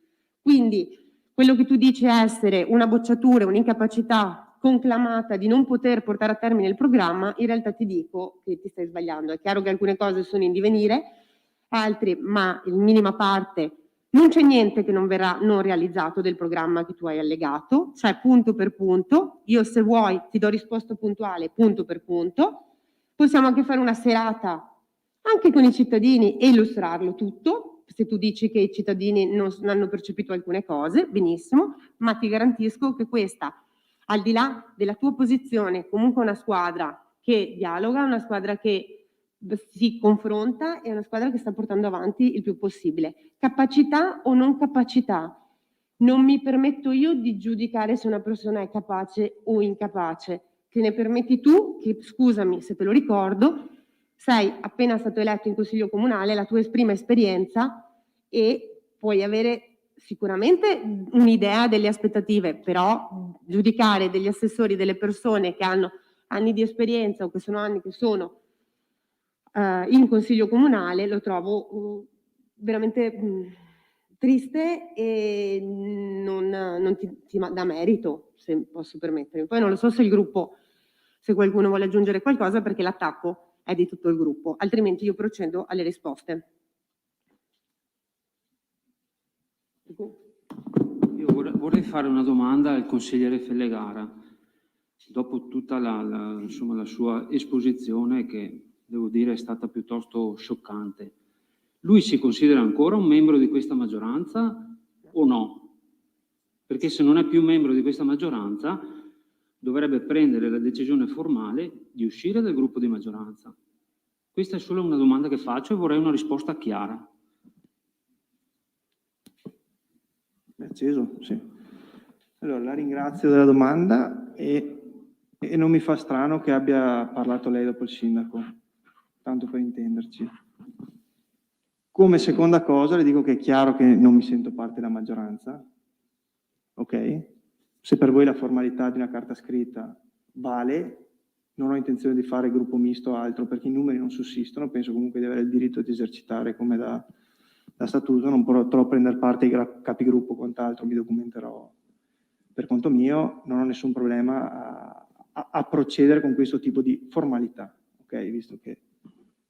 Quindi quello che tu dici essere una bocciatura, un'incapacità conclamata di non poter portare a termine il programma, in realtà ti dico che ti stai sbagliando. È chiaro che alcune cose sono in divenire, altre, ma in minima parte, non c'è niente che non verrà non realizzato del programma che tu hai allegato, cioè punto per punto. Io se vuoi ti do risposta puntuale punto per punto. Possiamo anche fare una serata anche con i cittadini e illustrarlo tutto. Se tu dici che i cittadini non hanno percepito alcune cose, benissimo, ma ti garantisco che questa, al di là della tua posizione, comunque una squadra che dialoga, una squadra che si confronta, è una squadra che sta portando avanti il più possibile. Capacità o non capacità, non mi permetto io di giudicare se una persona è capace o incapace. Te ne permetti tu, che scusami se te lo ricordo, sei appena stato eletto in consiglio comunale, la tua prima esperienza e puoi avere sicuramente un'idea delle aspettative, però giudicare degli assessori, delle persone che hanno anni di esperienza o che sono anni che sono in consiglio comunale lo trovo veramente triste e non ti dà merito, se posso permettermi. Poi non lo so se il gruppo, se qualcuno vuole aggiungere qualcosa, perché l'attacco è di tutto il gruppo, altrimenti io procedo alle risposte. Io vorrei fare una domanda al consigliere Fellegara, dopo tutta insomma, la sua esposizione che devo dire è stata piuttosto scioccante. Lui si considera ancora un membro di questa maggioranza o no? Perché se non è più membro di questa maggioranza dovrebbe prendere la decisione formale di uscire dal gruppo di maggioranza. Questa è solo una domanda che faccio e vorrei una risposta chiara. È acceso? Sì. Allora, la ringrazio della domanda e non mi fa strano che abbia parlato lei dopo il sindaco, tanto per intenderci. Come seconda cosa le dico che è chiaro che non mi sento parte della maggioranza, ok? Se per voi la formalità di una carta scritta vale, non ho intenzione di fare gruppo misto o altro perché i numeri non sussistono, penso comunque di avere il diritto di esercitare come da statuto, non potrò prendere parte ai capigruppo o quant'altro, mi documenterò per conto mio, non ho nessun problema a procedere con questo tipo di formalità, ok? Visto che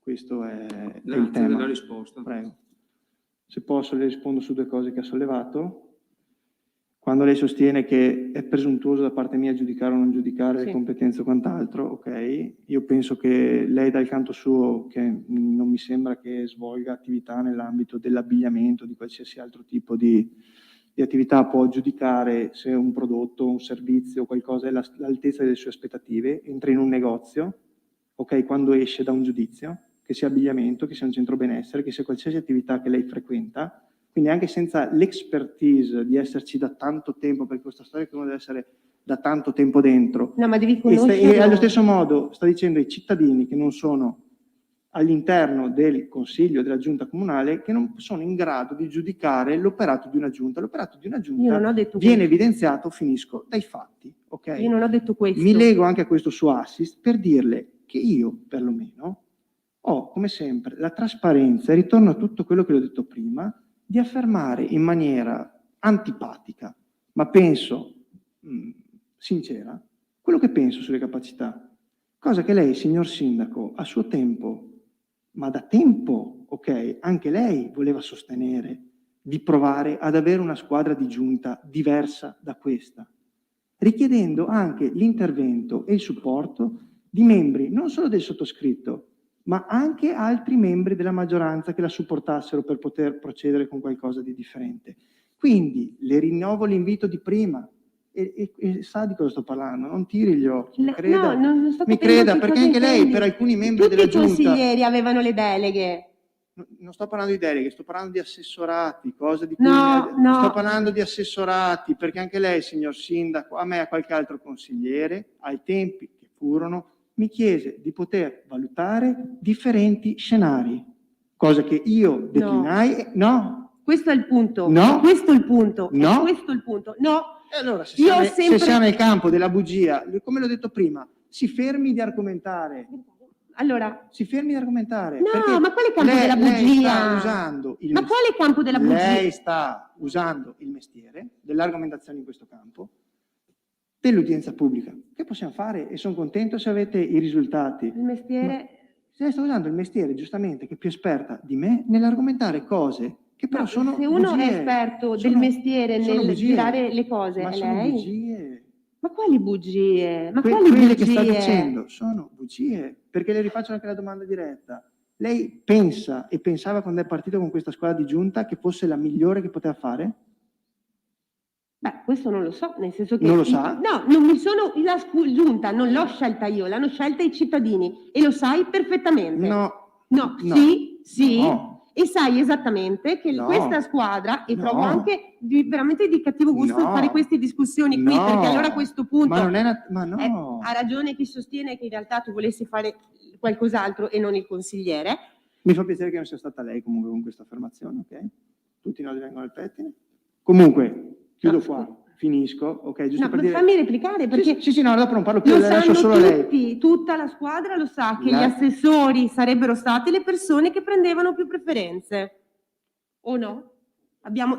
questo è il tema. Della risposta. Prego. Se posso le rispondo su due cose che ha sollevato. Quando lei sostiene che è presuntuoso da parte mia giudicare o non giudicare Sì. le competenze o quant'altro, ok, io penso che lei dal canto suo, che non mi sembra che svolga attività nell'ambito dell'abbigliamento, di qualsiasi altro tipo di attività, può giudicare se un prodotto, un servizio, qualcosa è l'altezza delle sue aspettative, entra in un negozio, ok, quando esce da un giudizio, che sia abbigliamento, che sia un centro benessere, che sia qualsiasi attività che lei frequenta, quindi anche senza l'expertise di esserci da tanto tempo, perché questa storia che uno deve essere da tanto tempo dentro. No, ma devi E conoscere. allo stesso modo sta dicendo ai cittadini che non sono all'interno del Consiglio, della Giunta Comunale, che non sono in grado di giudicare l'operato di una Giunta. L'operato di una Io Giunta non ho detto viene questo. evidenziato, finisco, dai fatti. Okay? Io non ho detto questo. Mi lego anche a questo suo assist per dirle che io, perlomeno, ho, come sempre, la trasparenza, e ritorno a tutto quello che le ho detto prima, di affermare in maniera antipatica, ma penso sincera, quello che penso sulle capacità. Cosa che lei, signor Sindaco, a suo tempo, ma da tempo, ok, anche lei voleva sostenere di provare ad avere una squadra di giunta diversa da questa, richiedendo anche l'intervento e il supporto di membri non solo del sottoscritto, ma anche altri membri della maggioranza che la supportassero per poter procedere con qualcosa di differente. Quindi le rinnovo l'invito di prima e sa di cosa sto parlando, non tiri gli occhi, mi creda, non sto mi capendo creda che perché cosa anche lei intendi. per alcuni membri Tutti della i giunta... consiglieri avevano le deleghe. Non sto parlando di deleghe, sto parlando di assessorati, cose di cui No. sto parlando di assessorati, perché anche lei, signor Sindaco, a me e a qualche altro consigliere, ai tempi che furono, mi chiese di poter valutare differenti scenari, cosa che io declinai. No. Questo è il punto. No. È questo il punto. No. È questo il punto. No. E allora, se Io ho se sempre- siamo nel campo della bugia, come l'ho detto prima, si fermi di argomentare. Allora, Si fermi di argomentare. no, perché ma quale campo lei- della lei bugia? sta usando il Ma quale campo della bugia? Lei sta usando il mestiere dell'argomentazione in questo campo, dell'udienza pubblica. Che possiamo fare? E sono contento se avete i risultati. Il mestiere... Se lei sta usando il mestiere, giustamente, che è più esperta di me, nell'argomentare cose che però No, sono se uno bugie. è esperto del Sono- mestiere sono nel bugie. girare le cose, Ma è sono lei? bugie. Ma quali bugie? Ma quali Quelle bugie? che sta dicendo sono bugie, perché le rifaccio anche la domanda diretta. Lei pensa e pensava quando è partito con questa squadra di giunta che fosse la migliore che poteva fare? Beh, questo non lo so, nel senso che... Non lo sa? No, non mi sono... La giunta non l'ho scelta io, l'hanno scelta i cittadini e lo sai perfettamente. No. No, No. sì. No. E sai esattamente che No. questa squadra, e No. trovo anche veramente di cattivo gusto No. fare queste discussioni qui, No. perché allora a questo punto... Ma non è ma no. ha ragione chi sostiene che in realtà tu volessi fare qualcos'altro e non il consigliere. Mi fa piacere che non sia stata lei comunque con questa affermazione, ok? Tutti i nodi vengono al pettine. Comunque, chiudo No, qua, finisco, ok? Giusto No, per ma dire... fammi replicare, perché Sì, no, dopo non parlo più, lo le lascio sanno solo a lei. tutti, tutta la squadra lo sa che La- gli assessori sarebbero stati le persone che prendevano più preferenze, o no?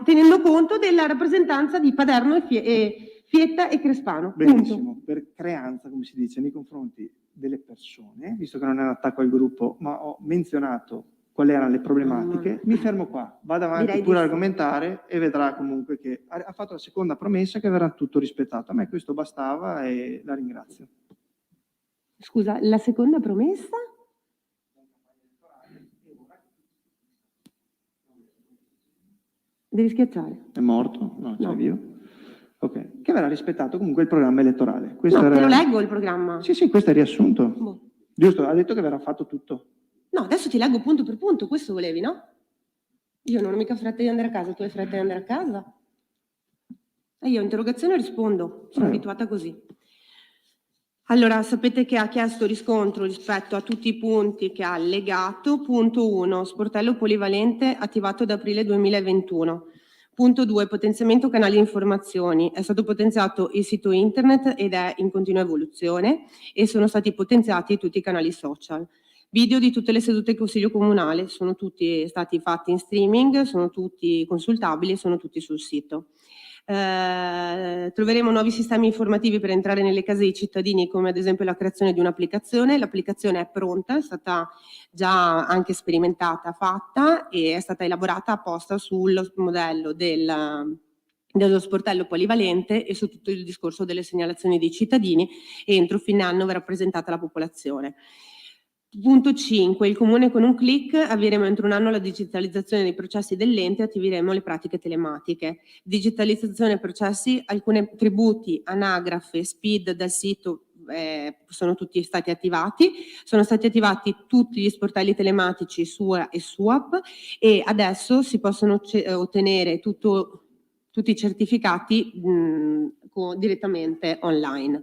Tenendo conto della rappresentanza di Paderno e Fietta e Crespano. Punto. Benissimo, per creanza, come si dice, nei confronti delle persone, visto che non è un attacco al gruppo, ma ho menzionato quali erano le problematiche, mi fermo qua, vado avanti Direi pure a di sì. argomentare e vedrà comunque che ha fatto la seconda promessa che verrà tutto rispettato. A me questo bastava e la ringrazio. Scusa, la seconda promessa? Devi schiacciare. È morto? No, c'è No. vivo. Ok, che verrà rispettato comunque il programma elettorale. Questo No, era... te lo leggo il programma. Sì, questo è il riassunto. Boh. Giusto, ha detto che verrà fatto tutto. No, adesso ti leggo punto per punto, questo volevi, no? Io non ho mica fretta di andare a casa, tu hai fretta di andare a casa? E io interrogazione rispondo, sono abituata così. Allora, sapete che ha chiesto riscontro rispetto a tutti i punti che ha allegato. Punto 1, sportello polivalente attivato da aprile 2021. Punto 2, potenziamento canali di informazioni. È stato potenziato il sito internet ed è in continua evoluzione e sono stati potenziati tutti i canali social. Video di tutte le sedute del Consiglio Comunale, sono tutti stati fatti in streaming, sono tutti consultabili, sono tutti sul sito. Troveremo nuovi sistemi informativi per entrare nelle case dei cittadini, come ad esempio la creazione di un'applicazione. L'applicazione è pronta, è stata già anche sperimentata, fatta e è stata elaborata apposta sul modello dello sportello polivalente e su tutto il discorso delle segnalazioni dei cittadini, e entro fine anno verrà presentata alla popolazione. Punto 5. Il Comune con un clic avvieremo entro un anno la digitalizzazione dei processi dell'ente e attiveremo le pratiche telematiche. Digitalizzazione processi, alcuni tributi, anagrafe, SPID dal sito sono tutti stati attivati. Sono stati attivati tutti gli sportelli telematici SUA e SUAP e adesso si possono ottenere tutti i certificati direttamente online.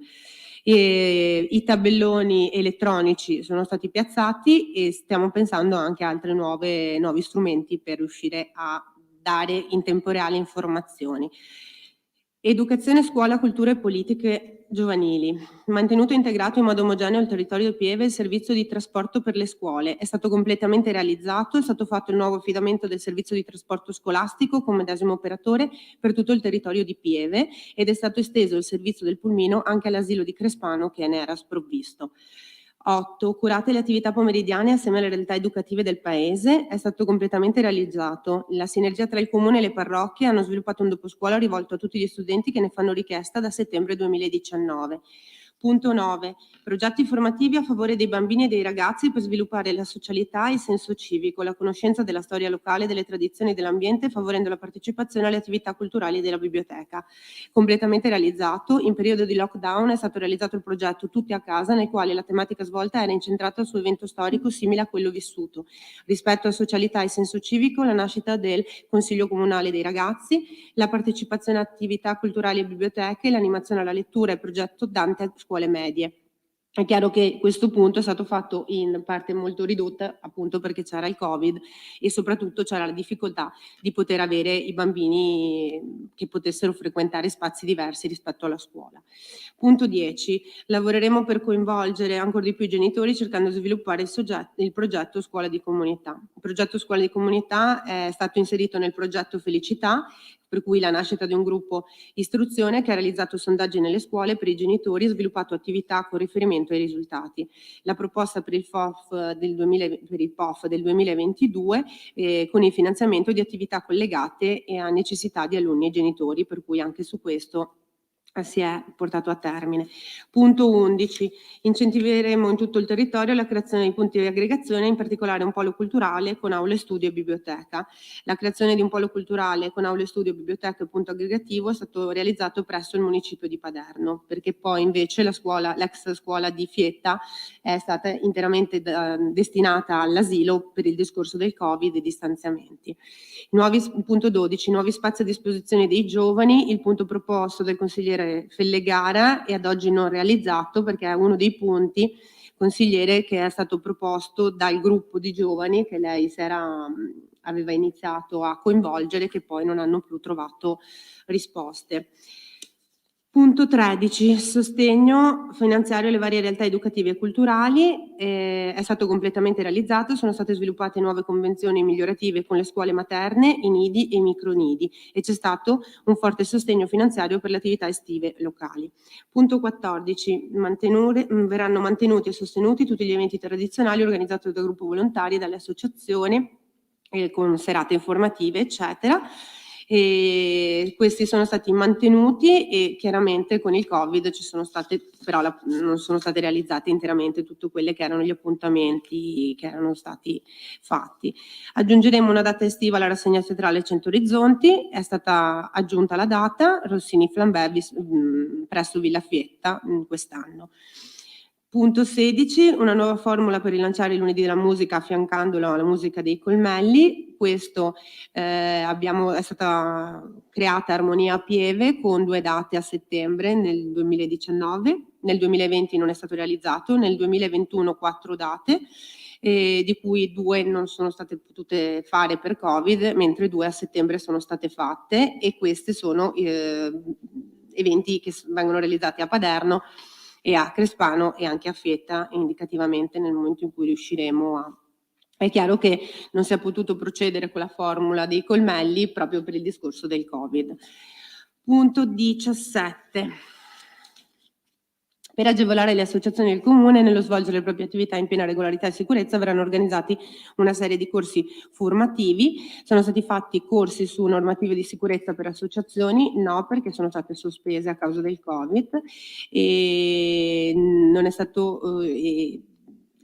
I tabelloni elettronici sono stati piazzati e stiamo pensando anche a altri nuovi strumenti per riuscire a dare in tempo reale informazioni. Educazione, scuola, cultura e politiche giovanili. Mantenuto e integrato in modo omogeneo al territorio di Pieve il servizio di trasporto per le scuole. È stato completamente realizzato, è stato fatto il nuovo affidamento del servizio di trasporto scolastico con medesimo operatore per tutto il territorio di Pieve ed è stato esteso il servizio del pulmino anche all'asilo di Crespano che ne era sprovvisto. 8. Curate le attività pomeridiane assieme alle realtà educative del paese. È stato completamente realizzato. La sinergia tra il comune e le parrocchie hanno sviluppato un doposcuola rivolto a tutti gli studenti che ne fanno richiesta da settembre 2019. Punto 9. Progetti formativi a favore dei bambini e dei ragazzi per sviluppare la socialità e il senso civico, la conoscenza della storia locale, delle tradizioni dell'ambiente, favorendo la partecipazione alle attività culturali della biblioteca. Completamente realizzato. In periodo di lockdown è stato realizzato il progetto Tutti a casa, nel quale la tematica svolta era incentrata su evento storico simile a quello vissuto. Rispetto a socialità e senso civico, la nascita del Consiglio Comunale dei Ragazzi, la partecipazione a attività culturali e biblioteche, l'animazione alla lettura e il progetto Dante a scuole medie. È chiaro che questo punto è stato fatto in parte molto ridotta, appunto perché c'era il Covid e soprattutto c'era la difficoltà di poter avere i bambini che potessero frequentare spazi diversi rispetto alla scuola. Punto 10. Lavoreremo per coinvolgere ancora di più i genitori cercando di sviluppare il progetto Scuola di Comunità. Il progetto Scuola di Comunità è stato inserito nel progetto Felicità, per cui la nascita di un gruppo istruzione che ha realizzato sondaggi nelle scuole per i genitori e sviluppato attività con riferimento ai risultati. La proposta per il POF del 2022 con il finanziamento di attività collegate e a necessità di alunni e genitori, per cui anche su questo si è portato a termine. Punto 11. Incentiveremo in tutto il territorio la creazione di punti di aggregazione, in particolare un polo culturale con aule studio e biblioteca. La creazione di un polo culturale con aule studio, biblioteca e punto aggregativo è stato realizzato presso il municipio di Paderno, perché poi invece l'ex scuola di Fietta è stata interamente destinata all'asilo per il discorso del Covid e distanziamenti. Punto 12. Nuovi spazi a disposizione dei giovani. Il punto proposto del consigliere Fellegara e ad oggi non realizzato, perché è uno dei punti, consigliere, che è stato proposto dal gruppo di giovani che lei aveva iniziato a coinvolgere, che poi non hanno più trovato risposte. Punto 13. Sostegno finanziario alle varie realtà educative e culturali. È stato completamente realizzato, sono state sviluppate nuove convenzioni migliorative con le scuole materne, i nidi e i micronidi e c'è stato un forte sostegno finanziario per le attività estive locali. Punto 14. Verranno mantenuti e sostenuti tutti gli eventi tradizionali organizzati dal gruppo volontari e dalle associazioni con serate informative, eccetera. E questi sono stati mantenuti e chiaramente con il Covid ci sono state, però non sono state realizzate interamente tutte quelle che erano gli appuntamenti che erano stati fatti. Aggiungeremo una data estiva alla rassegna teatrale 100 Orizzonti, è stata aggiunta la data Rossini Flambè presso Villa Fietta quest'anno. Punto 16, una nuova formula per rilanciare i lunedì della musica affiancandolo alla musica dei colmelli. Questo è stata creata Armonia a Pieve con 2 date a settembre nel 2019, nel 2020 non è stato realizzato, nel 2021 4 date, di cui 2 non sono state potute fare per Covid, mentre 2 a settembre sono state fatte e questi sono eventi che vengono realizzati a Paderno e a Crespano e anche a Fietta indicativamente nel momento in cui riusciremo a... È chiaro che non si è potuto procedere con la formula dei colmelli proprio per il discorso del Covid. Punto 17. Per agevolare le associazioni del Comune nello svolgere le proprie attività in piena regolarità e sicurezza verranno organizzati una serie di corsi formativi. Sono stati fatti corsi su normative di sicurezza per associazioni? No, perché sono state sospese a causa del Covid e non è stato...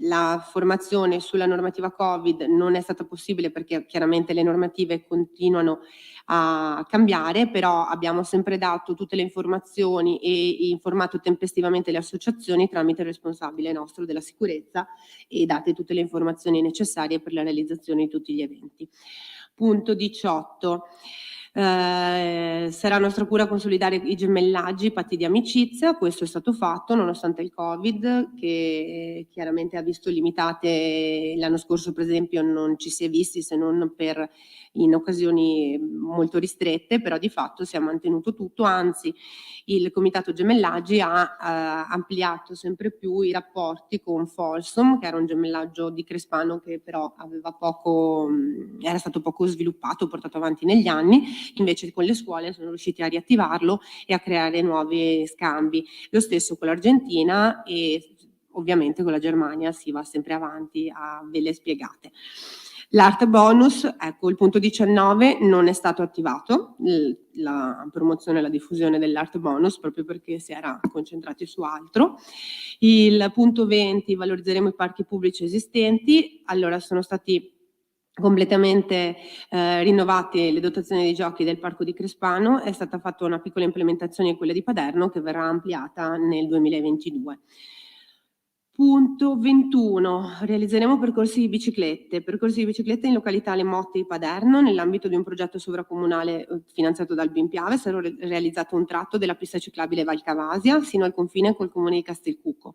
la formazione sulla normativa Covid non è stata possibile perché chiaramente le normative continuano a cambiare, però abbiamo sempre dato tutte le informazioni e informato tempestivamente le associazioni tramite il responsabile nostro della sicurezza e date tutte le informazioni necessarie per la realizzazione di tutti gli eventi. Punto 18. Sarà nostra cura consolidare i gemellaggi, i patti di amicizia, questo è stato fatto nonostante il Covid che chiaramente ha visto limitate, l'anno scorso per esempio non ci si è visti se non in occasioni molto ristrette, però di fatto si è mantenuto tutto, anzi il Comitato Gemellaggi ha ampliato sempre più i rapporti con Folsom, che era un gemellaggio di Crespano che però era stato poco sviluppato, portato avanti negli anni. Invece con le scuole sono riusciti a riattivarlo e a creare nuovi scambi. Lo stesso con l'Argentina e ovviamente con la Germania si va sempre avanti a vele spiegate. L'Art Bonus, ecco, il punto 19 non è stato attivato, la promozione e la diffusione dell'Art Bonus, proprio perché si era concentrati su altro. Il punto 20, valorizzeremo i parchi pubblici esistenti. Allora, sono stati completamente rinnovate le dotazioni dei giochi del parco di Crespano, è stata fatta una piccola implementazione in quella di Paderno che verrà ampliata nel 2022. Punto 21. Realizzeremo percorsi di biciclette in località Le Motte di Paderno nell'ambito di un progetto sovracomunale finanziato dal BIMPIAVE. Sarà realizzato un tratto della pista ciclabile Valcavasia sino al confine col comune di Castelcucco.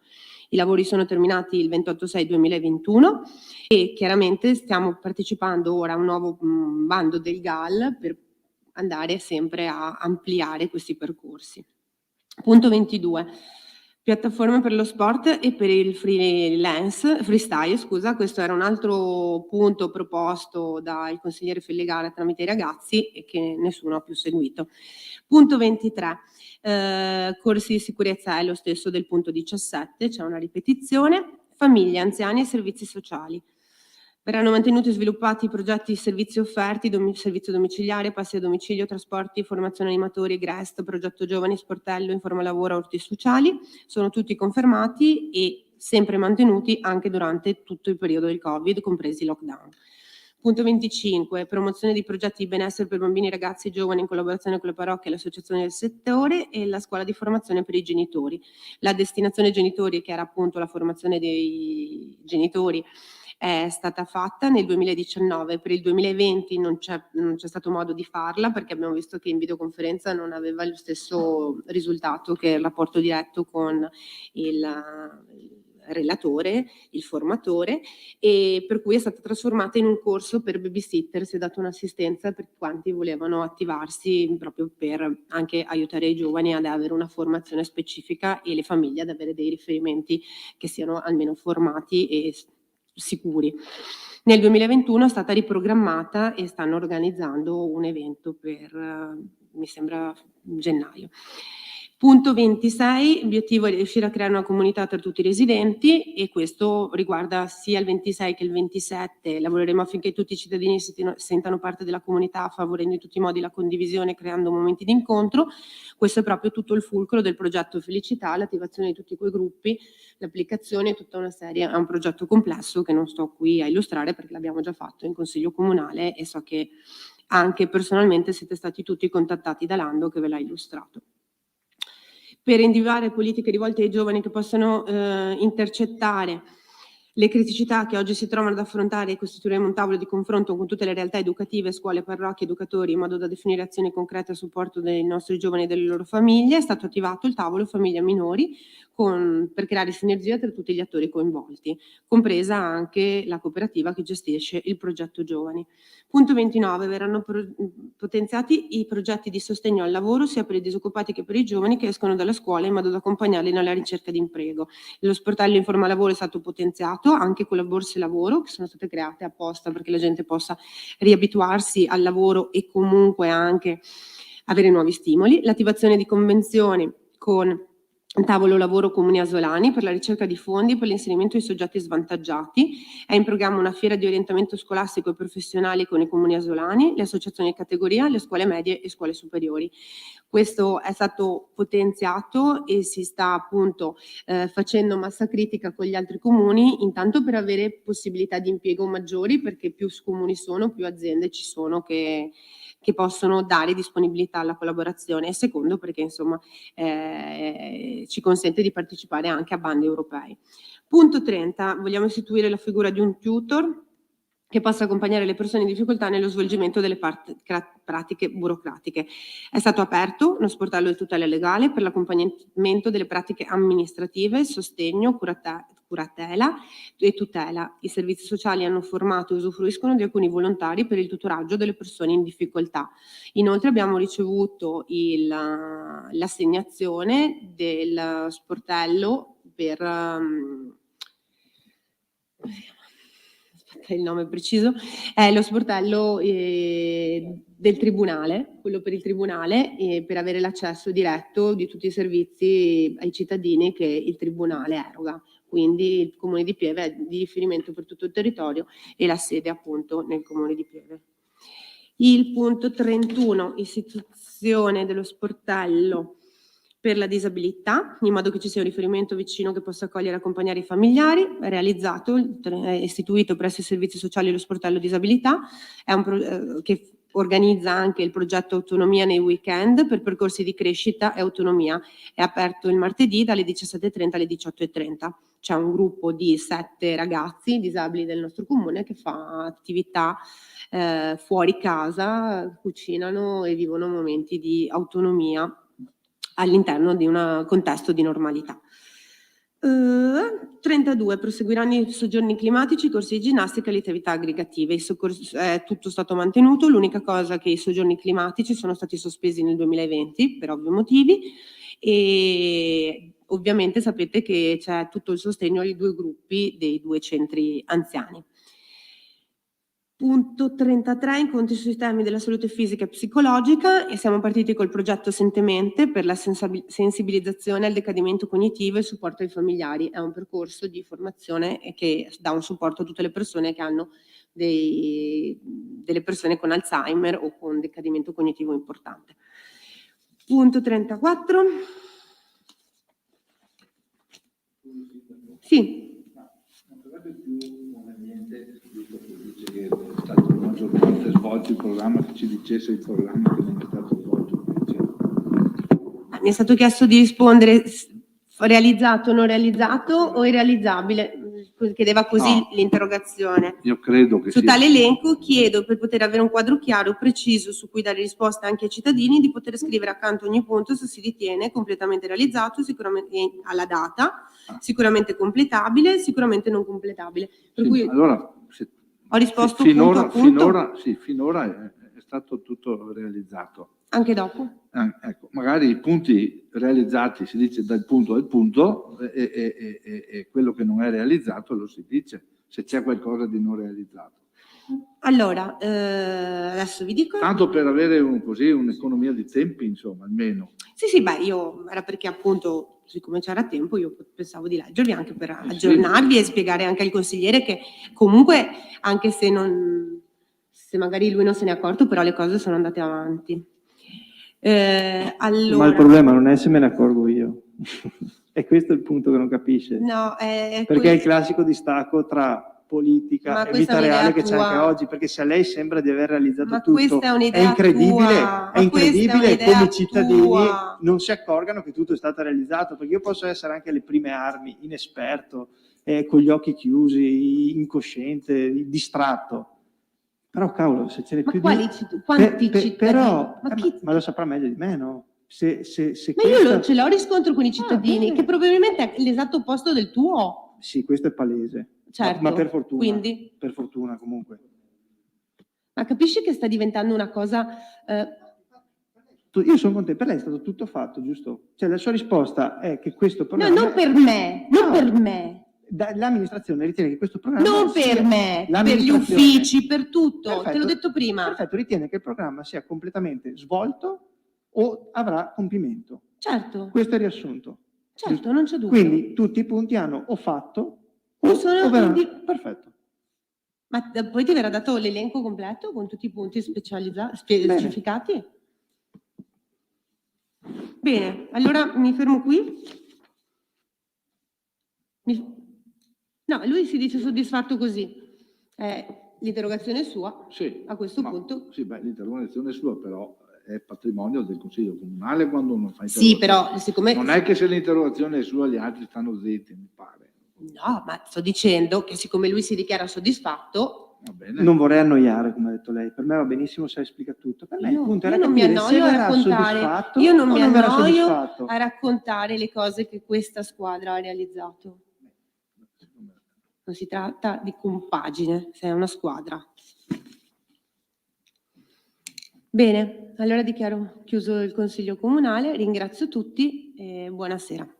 I lavori sono terminati il 28/6/2021 e chiaramente stiamo partecipando ora a un nuovo bando del GAL per andare sempre a ampliare questi percorsi. Punto 22. Piattaforme per lo sport e per il freestyle, scusa, questo era un altro punto proposto dal consigliere Fellegara tramite i ragazzi e che nessuno ha più seguito. Punto 23, corsi di sicurezza è lo stesso del punto 17, c'è una ripetizione, famiglie, anziani e servizi sociali. Verranno mantenuti e sviluppati i progetti di servizi offerti, servizio domiciliare, passi a domicilio, trasporti, formazione animatori, GREST, progetto giovani, sportello, informa-lavoro, orti sociali. Sono tutti confermati e sempre mantenuti anche durante tutto il periodo del Covid, compresi i lockdown. Punto 25, promozione di progetti di benessere per bambini, ragazzi e giovani in collaborazione con le parrocchie e le associazioni del settore e la scuola di formazione per i genitori. La destinazione genitori, che era appunto la formazione dei genitori, è stata fatta nel 2019, per il 2020 non c'è stato modo di farla perché abbiamo visto che in videoconferenza non aveva lo stesso risultato che il rapporto diretto con il relatore, il formatore, e per cui è stata trasformata in un corso per babysitter, si è data un'assistenza per quanti volevano attivarsi proprio per anche aiutare i giovani ad avere una formazione specifica e le famiglie ad avere dei riferimenti che siano almeno formati e sicuri. Nel 2021 è stata riprogrammata e stanno organizzando un evento per, mi sembra, gennaio. Punto 26, l'obiettivo è riuscire a creare una comunità tra tutti i residenti e questo riguarda sia il 26 che il 27. Lavoreremo affinché tutti i cittadini sentano parte della comunità, favorendo in tutti i modi la condivisione, creando momenti di incontro. Questo è proprio tutto il fulcro del progetto Felicità, l'attivazione di tutti quei gruppi, l'applicazione, tutta una serie, è un progetto complesso che non sto qui a illustrare perché l'abbiamo già fatto in Consiglio Comunale e so che anche personalmente siete stati tutti contattati da Lando che ve l'ha illustrato. Per individuare politiche rivolte ai giovani che possano intercettare le criticità che oggi si trovano ad affrontare e costituiremo un tavolo di confronto con tutte le realtà educative, scuole, parrocchie, educatori, in modo da definire azioni concrete a supporto dei nostri giovani e delle loro famiglie. È stato attivato il tavolo famiglia minori per creare sinergia tra tutti gli attori coinvolti, compresa anche la cooperativa che gestisce il progetto giovani. Punto 29, verranno potenziati i progetti di sostegno al lavoro sia per i disoccupati che per i giovani che escono dalla scuola in modo da accompagnarli nella ricerca di impiego. Lo sportello Informa Lavoro è stato potenziato anche con le borse lavoro che sono state create apposta perché la gente possa riabituarsi al lavoro e comunque anche avere nuovi stimoli. L'attivazione di convenzioni con tavolo lavoro comuni asolani per la ricerca di fondi per l'inserimento di soggetti svantaggiati. È in programma una fiera di orientamento scolastico e professionali con i comuni asolani, le associazioni di categoria, le scuole medie e scuole superiori. Questo è stato potenziato e si sta appunto facendo massa critica con gli altri comuni, intanto per avere possibilità di impiego maggiori, perché più comuni sono, più aziende ci sono che possono dare disponibilità alla collaborazione e secondo perché insomma ci consente di partecipare anche a bandi europei. Punto 30, vogliamo istituire la figura di un tutor che possa accompagnare le persone in difficoltà nello svolgimento delle pratiche burocratiche. È stato aperto uno sportello di tutela legale per l'accompagnamento delle pratiche amministrative, sostegno, curatela e tutela. I servizi sociali hanno formato e usufruiscono di alcuni volontari per il tutoraggio delle persone in difficoltà. Inoltre abbiamo ricevuto l'assegnazione del sportello per il nome preciso, è lo sportello del tribunale, quello per il tribunale, per avere l'accesso diretto di tutti i servizi ai cittadini che il tribunale eroga. Quindi il Comune di Pieve è di riferimento per tutto il territorio e la sede appunto nel Comune di Pieve. Il punto 31, istituzione dello sportello per la disabilità, in modo che ci sia un riferimento vicino che possa accogliere e accompagnare i familiari, realizzato, è istituito presso i servizi sociali lo sportello disabilità, è che organizza anche il progetto Autonomia nei weekend per percorsi di crescita e autonomia. È aperto il martedì dalle 17:30 alle 18:30. C'è un gruppo di 7 ragazzi disabili del nostro comune che fa attività fuori casa, cucinano e vivono momenti di autonomia all'interno di un contesto di normalità. 32. Proseguiranno i soggiorni climatici, i corsi di ginnastica e le attività aggregative. È tutto stato mantenuto, l'unica cosa che i soggiorni climatici sono stati sospesi nel 2020 per ovvi motivi e ovviamente sapete che c'è tutto il sostegno ai 2 gruppi dei 2 centri anziani. Punto 33, incontri sui temi della salute fisica e psicologica, e siamo partiti col progetto Sentemente per la sensibilizzazione al decadimento cognitivo e supporto ai familiari. È un percorso di formazione che dà un supporto a tutte le persone che hanno delle persone con Alzheimer o con decadimento cognitivo importante. Punto 34. Sì. Che è stato la maggior parte svolto il programma, che ci dicesse il programma che non è stato svolto. Mi è stato chiesto di rispondere realizzato, non realizzato o irrealizzabile, chiedeva così No. L'interrogazione. Io credo che Su tale elenco chiedo, per poter avere un quadro chiaro, preciso, su cui dare risposta anche ai cittadini, di poter scrivere accanto a ogni punto se si ritiene completamente realizzato, sicuramente alla data, sicuramente completabile, sicuramente non completabile. Per sì, cui allora, ho risposto finora, punto a punto. finora è stato tutto realizzato. Anche dopo? Ecco, magari i punti realizzati si dice dal punto al punto e quello che non è realizzato lo si dice, se c'è qualcosa di non realizzato. Allora, adesso vi dico. Tanto per avere un'economia di tempi, insomma, almeno. Sì, era perché appunto, siccome c'era tempo, io pensavo di leggervi anche per aggiornarvi e spiegare anche al consigliere che comunque, anche se magari lui non se ne è accorto, però le cose sono andate avanti. Allora, Ma il problema non è se me ne accorgo io. E questo è il punto che non capisce. no, Perché è il classico distacco tra politica Ma e questa vita è un'idea reale che c'è tua. anche oggi, perché se a lei sembra di aver realizzato Ma tutto, questa è un'idea incredibile, tua. è Ma questa è incredibile un'idea come i cittadini tua. non si accorgano che tutto è stato realizzato, perché io posso essere anche alle prime armi, inesperto, con gli occhi chiusi, incosciente, distratto. Però cavolo, se ce n'è Ma più quanti cittadini? però, Ma ma lo saprà meglio di me, no? Se Ma io questa- ce l'ho riscontro con i cittadini, bene. che probabilmente è l'esatto opposto del tuo. Sì, questo è palese. Certo, Ma per fortuna. quindi? Per fortuna, comunque. Ma capisci che sta diventando una cosa... Io sono contento, per lei è stato tutto fatto, giusto? Cioè la sua risposta è che questo No, programma... non per me, non No. per me. L'amministrazione ritiene che questo programma... Non sia- per me, per gli l'amministrazione- uffici, per tutto. Te Perfetto. l'ho detto prima. Perfetto, ritiene che il programma sia completamente svolto o avrà compimento. Certo, Questo è il riassunto. certo, non c'è dubbio. Quindi tutti i punti hanno o fatto O sono Perfetto. Ma poi ti verrà dato l'elenco completo con tutti i punti Bene. specificati? Bene, allora mi fermo qui. No, lui si dice soddisfatto così. L'interrogazione è sua. Sì, A questo ma- punto. Sì, l'interrogazione è sua, però è patrimonio del Consiglio Comunale quando uno fa Sì, interrogazione. però siccome... Non è che se l'interrogazione è sua gli altri stanno zitti, mi pare. No, ma sto dicendo che siccome lui si dichiara soddisfatto, Va bene? Non vorrei annoiare, come ha detto lei. Per me va benissimo se esplica tutto. Per me il punto era io non mi capire se annoio a verrà raccontare, soddisfatto io non o mi non verrà annoio soddisfatto. a raccontare le cose che questa squadra ha realizzato. Non si tratta di compagine, se è una squadra. Bene, allora dichiaro chiuso il Consiglio Comunale, ringrazio tutti e buonasera.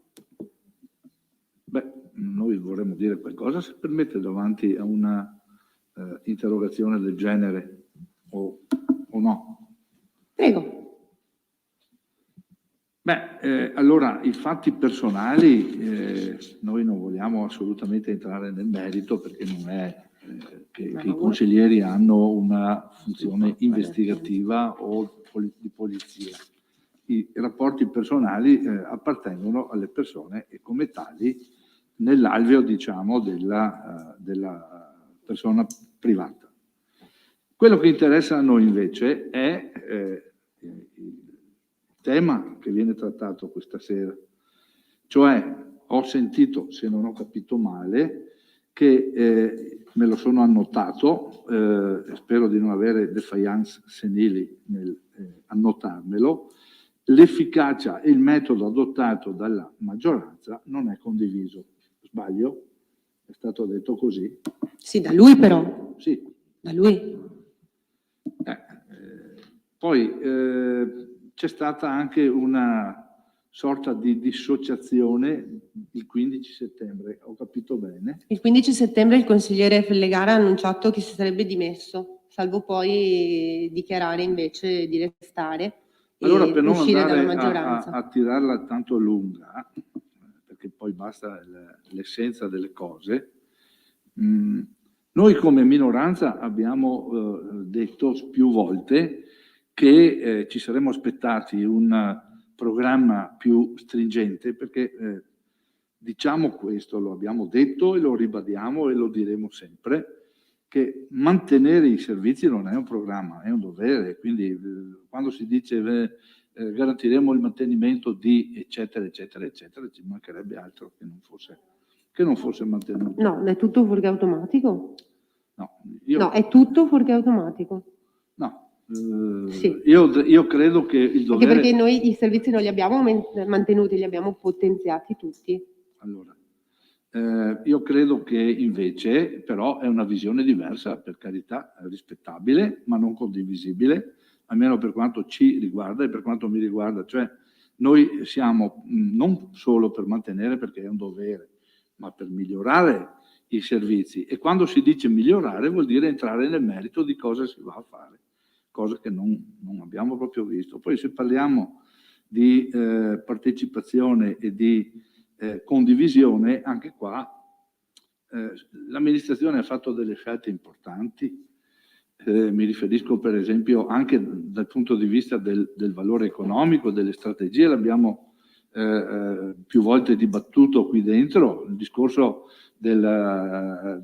Beh, noi vorremmo dire qualcosa, se permette, davanti a una interrogazione del genere o no? Prego. Beh, allora i fatti personali noi non vogliamo assolutamente entrare nel merito, perché non è che i consiglieri hanno una funzione investigativa o di polizia. I rapporti personali appartengono alle persone e come tali nell'alveo, diciamo, della persona privata. Quello che interessa a noi invece è il tema che viene trattato questa sera, cioè ho sentito, se non ho capito male, che me lo sono annotato, spero di non avere defiance senili nel annotarmelo, l'efficacia e il metodo adottato dalla maggioranza non è condiviso. Sbaglio? È stato detto così? Sì, da lui però. Sì. Da lui. Poi c'è stata anche una sorta di dissociazione il 15 settembre, ho capito bene? Il 15 settembre il consigliere Fellegara ha annunciato che si sarebbe dimesso, salvo poi dichiarare invece di restare Allora, e per non uscire dalla andare maggioranza. a tirarla tanto lunga, perché poi basta l'essenza delle cose, noi come minoranza abbiamo detto più volte che ci saremmo aspettati un programma più stringente, perché diciamo questo, lo abbiamo detto e lo ribadiamo e lo diremo sempre, che mantenere i servizi non è un programma, è un dovere. Quindi quando si dice garantiremo il mantenimento di eccetera eccetera eccetera, ci mancherebbe altro che non fosse mantenuto. No, è tutto fuorché automatico? No, No, è tutto fuorché automatico. No, Sì. io credo che il Anche dovere... perché noi i servizi non li abbiamo mantenuti, li abbiamo potenziati tutti. Allora, io credo che invece, però, è una visione diversa, per carità, rispettabile, ma non condivisibile, almeno per quanto ci riguarda e per quanto mi riguarda. Cioè, noi siamo non solo per mantenere, perché è un dovere, ma per migliorare i servizi. E quando si dice migliorare vuol dire entrare nel merito di cosa si va a fare, cosa che non abbiamo proprio visto. Poi se parliamo di partecipazione e di condivisione, anche qua l'amministrazione ha fatto delle scelte importanti, mi riferisco per esempio anche dal punto di vista del valore economico, delle strategie, l'abbiamo più volte dibattuto qui dentro, il discorso della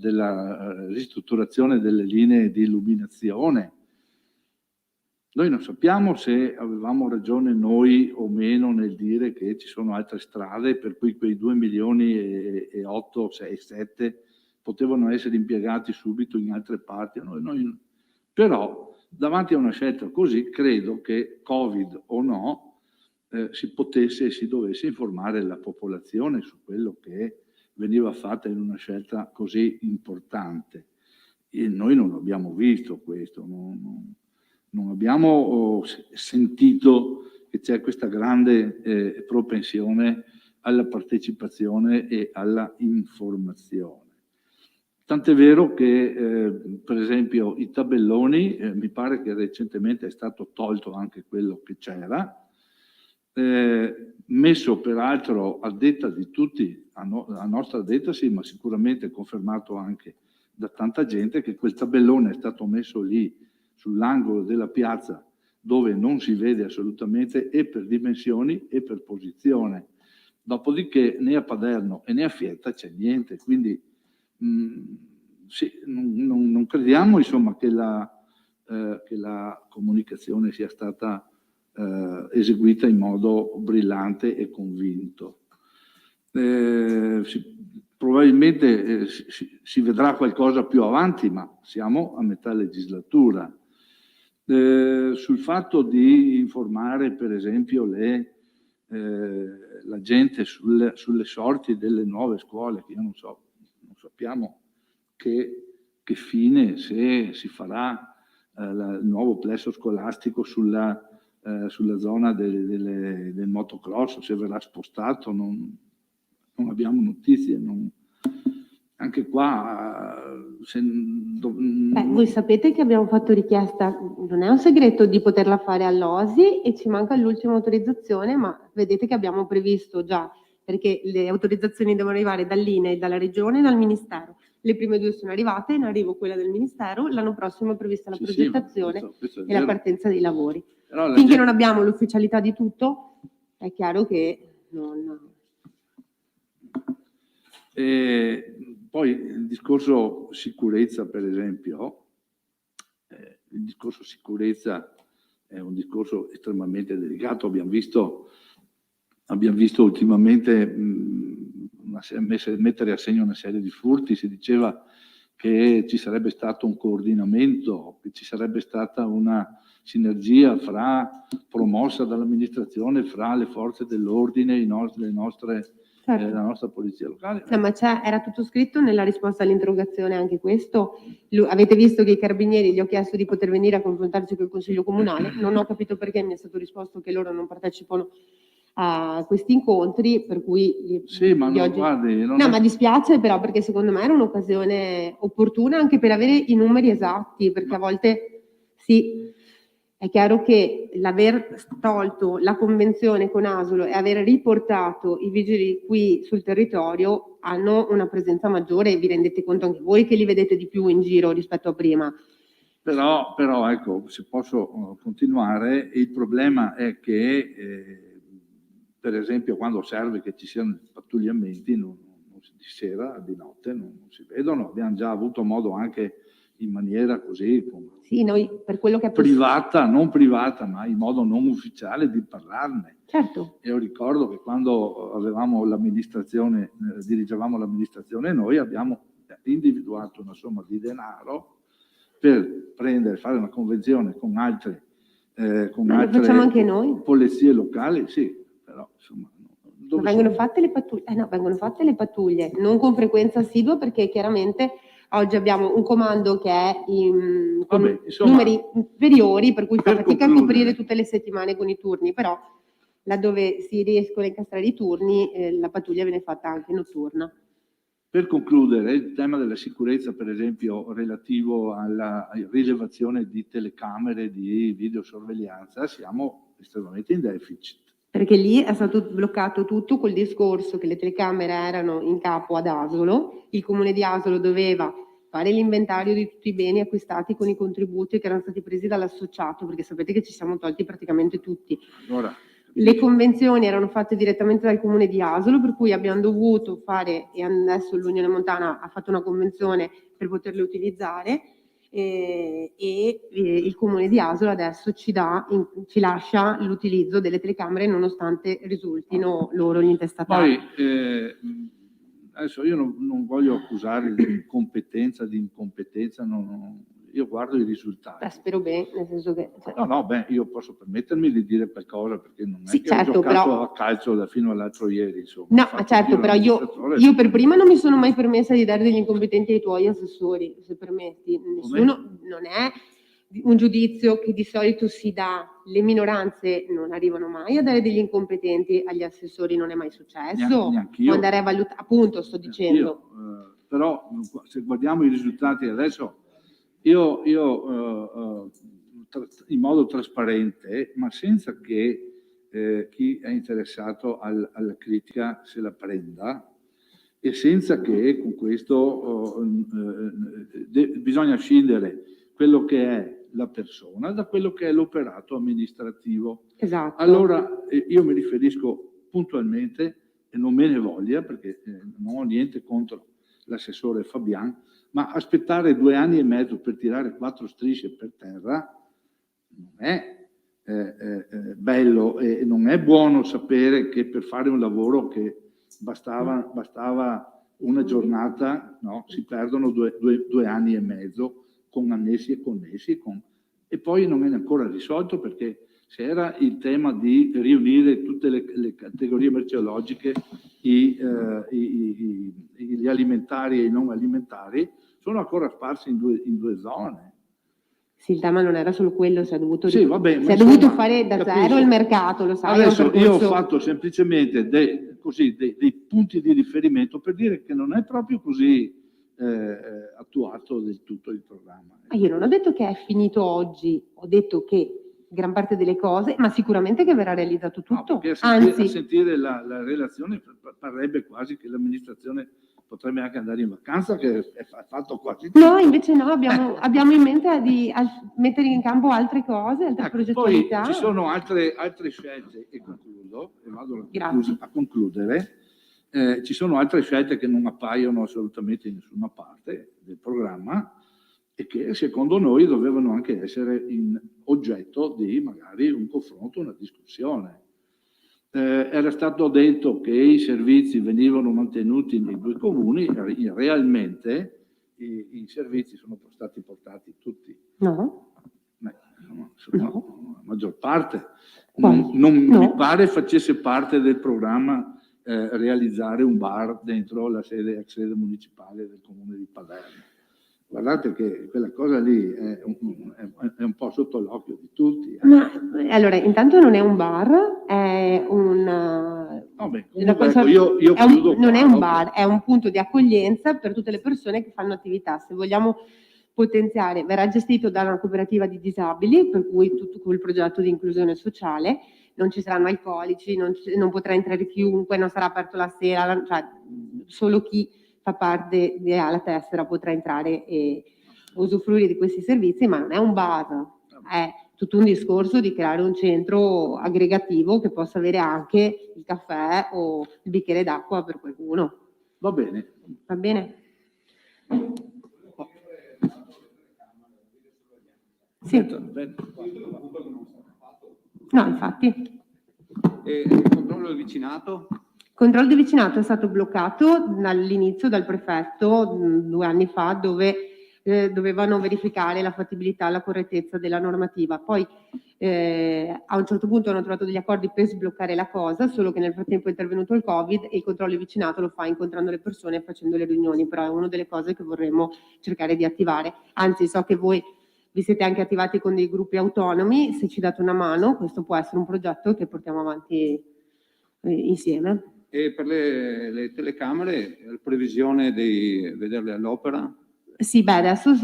ristrutturazione delle linee di illuminazione. Noi non sappiamo se avevamo ragione noi o meno nel dire che ci sono altre strade per cui quei 2 milioni e 8, 6, 7 potevano essere impiegati subito in altre parti. Però davanti a una scelta così credo che, Covid o no, si potesse e si dovesse informare la popolazione su quello che veniva fatta in una scelta così importante. E noi non abbiamo visto questo, non abbiamo sentito che c'è questa grande propensione alla partecipazione e alla informazione. Tant'è vero che, per esempio, i tabelloni, mi pare che recentemente è stato tolto anche quello che c'era, messo peraltro a detta di tutti, a nostra detta sì, ma sicuramente confermato anche da tanta gente, che quel tabellone è stato messo lì sull'angolo della piazza dove non si vede assolutamente, e per dimensioni e per posizione. Dopodiché né a Paderno e né a Fietta c'è niente, quindi sì, non crediamo insomma che la comunicazione sia stata eseguita in modo brillante e convinto. Probabilmente si vedrà qualcosa più avanti, ma siamo a metà legislatura. Sul fatto di informare, per esempio, la gente sulle sorti delle nuove scuole, che io non sappiamo che fine, se si farà il nuovo plesso scolastico sulla zona del motocross, se verrà spostato, non abbiamo notizie. Anche qua Voi sapete che abbiamo fatto richiesta, non è un segreto, di poterla fare all'OSI e ci manca l'ultima autorizzazione, ma vedete che abbiamo previsto già, perché le autorizzazioni devono arrivare dall'INE, dalla Regione e dal Ministero. Le prime 2 sono arrivate, in arrivo quella del Ministero, l'anno prossimo è prevista la Sì, sì, progettazione questo è e la vero. partenza dei lavori. Però la Finché gente- non abbiamo l'ufficialità di tutto, è chiaro che non... Poi il discorso sicurezza, per esempio, il discorso sicurezza è un discorso estremamente delicato. Abbiamo visto ultimamente mettere a segno una serie di furti. Si diceva che ci sarebbe stato un coordinamento, che ci sarebbe stata una sinergia promossa dall'amministrazione fra le forze dell'ordine, Certo. la nostra polizia locale. No, ma era tutto scritto nella risposta all'interrogazione anche questo. Avete visto che i carabinieri gli ho chiesto di poter venire a confrontarsi col Consiglio Comunale, non ho capito perché mi è stato risposto che loro non partecipano a questi incontri, per cui... Sì, ma gli no, oggi- guardi, non No, è- ma dispiace però perché secondo me era un'occasione opportuna anche per avere i numeri esatti, perché a volte sì, è chiaro che l'aver tolto la convenzione con Asolo e aver riportato i vigili qui sul territorio hanno una presenza maggiore e vi rendete conto anche voi che li vedete di più in giro rispetto a prima. Però ecco, se posso continuare, il problema è che per esempio quando serve che ci siano pattugliamenti di sera, di notte, non si vedono. Abbiamo già avuto modo anche in maniera così Sì, noi per quello che è non privata, ma in modo non ufficiale di parlarne. Certo, Io ricordo che quando avevamo l'amministrazione, dirigevamo l'amministrazione, noi abbiamo individuato una somma di denaro per fare una convenzione con altre ma lo facciamo anche noi. polizie locali, sì, però insomma... Ma vengono fatte le pattuglie? No, vengono fatte le pattuglie, non con frequenza assidua perché chiaramente oggi abbiamo un comando che è con Vabbè, insomma, numeri inferiori, per cui fa per fatica a concludere. coprire tutte le settimane con i turni, però laddove si riescono a incastrare i turni, la pattuglia viene fatta anche notturna. Per concludere, il tema della sicurezza, per esempio, relativo alla rilevazione di telecamere di videosorveglianza, siamo estremamente in deficit. Perché lì è stato bloccato tutto col discorso che le telecamere erano in capo ad Asolo, il comune di Asolo doveva fare l'inventario di tutti i beni acquistati con i contributi che erano stati presi dall'associato, perché sapete che ci siamo tolti praticamente tutti. Allora, Le convenzioni erano fatte direttamente dal comune di Asolo, per cui abbiamo dovuto fare, e adesso l'Unione Montana ha fatto una convenzione per poterle utilizzare, e il comune di Asolo adesso ci lascia l'utilizzo delle telecamere nonostante risultino loro gli intestatari. poi, adesso io non voglio accusare di incompetenza, io guardo i risultati. Spero bene, nel senso che... Io posso permettermi di dire qualcosa perché non è Sì, che certo, ho giocato però- a calcio fino all'altro ieri, insomma. No, Ho fatto certo, io però l'amministratore. io per prima non mi sono mai permessa di dare degli incompetenti ai tuoi assessori, se permetti. Nessuno, non è un giudizio che di solito si dà, le minoranze non arrivano mai a dare degli incompetenti agli assessori, non è mai successo. Neanch'io. Può andare a valutare, appunto, sto dicendo. Io, però se guardiamo i risultati adesso, io in modo trasparente, ma senza che chi è interessato alla critica se la prenda, e senza che con questo bisogna scindere quello che è la persona da quello che è l'operato amministrativo. Esatto. Allora io mi riferisco puntualmente, e non me ne voglia perché non ho niente contro l'assessore Fabian, ma aspettare 2 anni e mezzo per tirare 4 strisce per terra non è bello, e non è buono sapere che per fare un lavoro che bastava una giornata, no, si perdono 2 anni e mezzo con annessi e connessi, e poi non è ancora risolto, perché se era il tema di riunire tutte le categorie merceologiche, gli alimentari e i non alimentari, sono ancora sparsi in due zone. Sì, il tema non era solo quello, si è dovuto, Sì, vabbè, si è insomma, dovuto fare da capisci? zero il mercato, lo sai. Adesso è un percorso... io ho fatto semplicemente dei punti di riferimento per dire che non è proprio così attuato del tutto il programma. Io non ho detto che è finito oggi, ho detto che gran parte delle cose, ma sicuramente che verrà realizzato No, tutto. perché a Anzi, sentire la relazione parrebbe quasi che l'amministrazione potrebbe anche andare in vacanza, che è fatto quasi tutto. no, invece no, abbiamo in mente di mettere in campo altre cose, altre Ecco, progettualità. poi ci sono altre scelte, e concludo, e vado Grazie. a concludere. Ci sono altre scelte che non appaiono assolutamente in nessuna parte del programma e che secondo noi dovevano anche essere oggetto di magari un confronto, una discussione. Era stato detto che i servizi venivano mantenuti nei 2 comuni, realmente i servizi sono stati portati tutti. No? Insomma, la maggior parte. Quali? Non No. mi pare facesse parte del programma realizzare un bar dentro la ex sede municipale del comune di Palermo. Guardate che quella cosa lì è un po' sotto l'occhio di tutti. Ma allora, intanto non è un bar, è una Comunque, cosa, ecco, io chiudo non qua, è un dopo. bar, è un punto di accoglienza per tutte le persone che fanno attività. Se vogliamo potenziare, verrà gestito da una cooperativa di disabili, per cui tutto quel progetto di inclusione sociale, non ci saranno alcolici, non potrà entrare chiunque, non sarà aperto la sera, cioè solo chi fa parte della tessera potrà entrare e usufruire di questi servizi, ma non è un bar, è tutto un discorso di creare un centro aggregativo che possa avere anche il caffè o il bicchiere d'acqua per qualcuno. Va bene. Va bene? Sì. No, infatti. E il controllo del vicinato? Il controllo del vicinato è stato bloccato dall'inizio dal prefetto 2 anni fa, dove dovevano verificare la fattibilità, la correttezza della normativa. Poi a un certo punto hanno trovato degli accordi per sbloccare la cosa, solo che nel frattempo è intervenuto il Covid e il controllo del vicinato lo fa incontrando le persone e facendo le riunioni, però è una delle cose che vorremmo cercare di attivare. Anzi, so che voi vi siete anche attivati con dei gruppi autonomi, se ci date una mano questo può essere un progetto che portiamo avanti insieme. E per le telecamere, la previsione di vederle all'opera? Sì, beh, adesso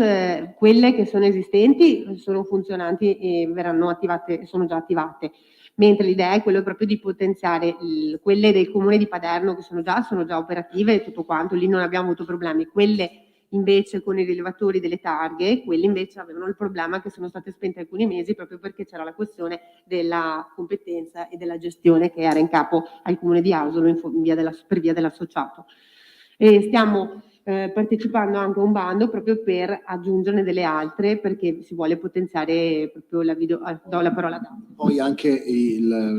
quelle che sono esistenti sono funzionanti e verranno attivate, sono già attivate, mentre l'idea è quello proprio di potenziare quelle del comune di Paderno che sono già operative e tutto quanto, lì non abbiamo avuto problemi. Quelle invece con i rilevatori delle targhe, quelli invece avevano il problema che sono state spente alcuni mesi proprio perché c'era la questione della competenza e della gestione che era in capo al comune di Ausolo per via dell'associato. E stiamo partecipando anche a un bando proprio per aggiungerne delle altre perché si vuole potenziare proprio la video. Do la parola a Dan. Poi anche la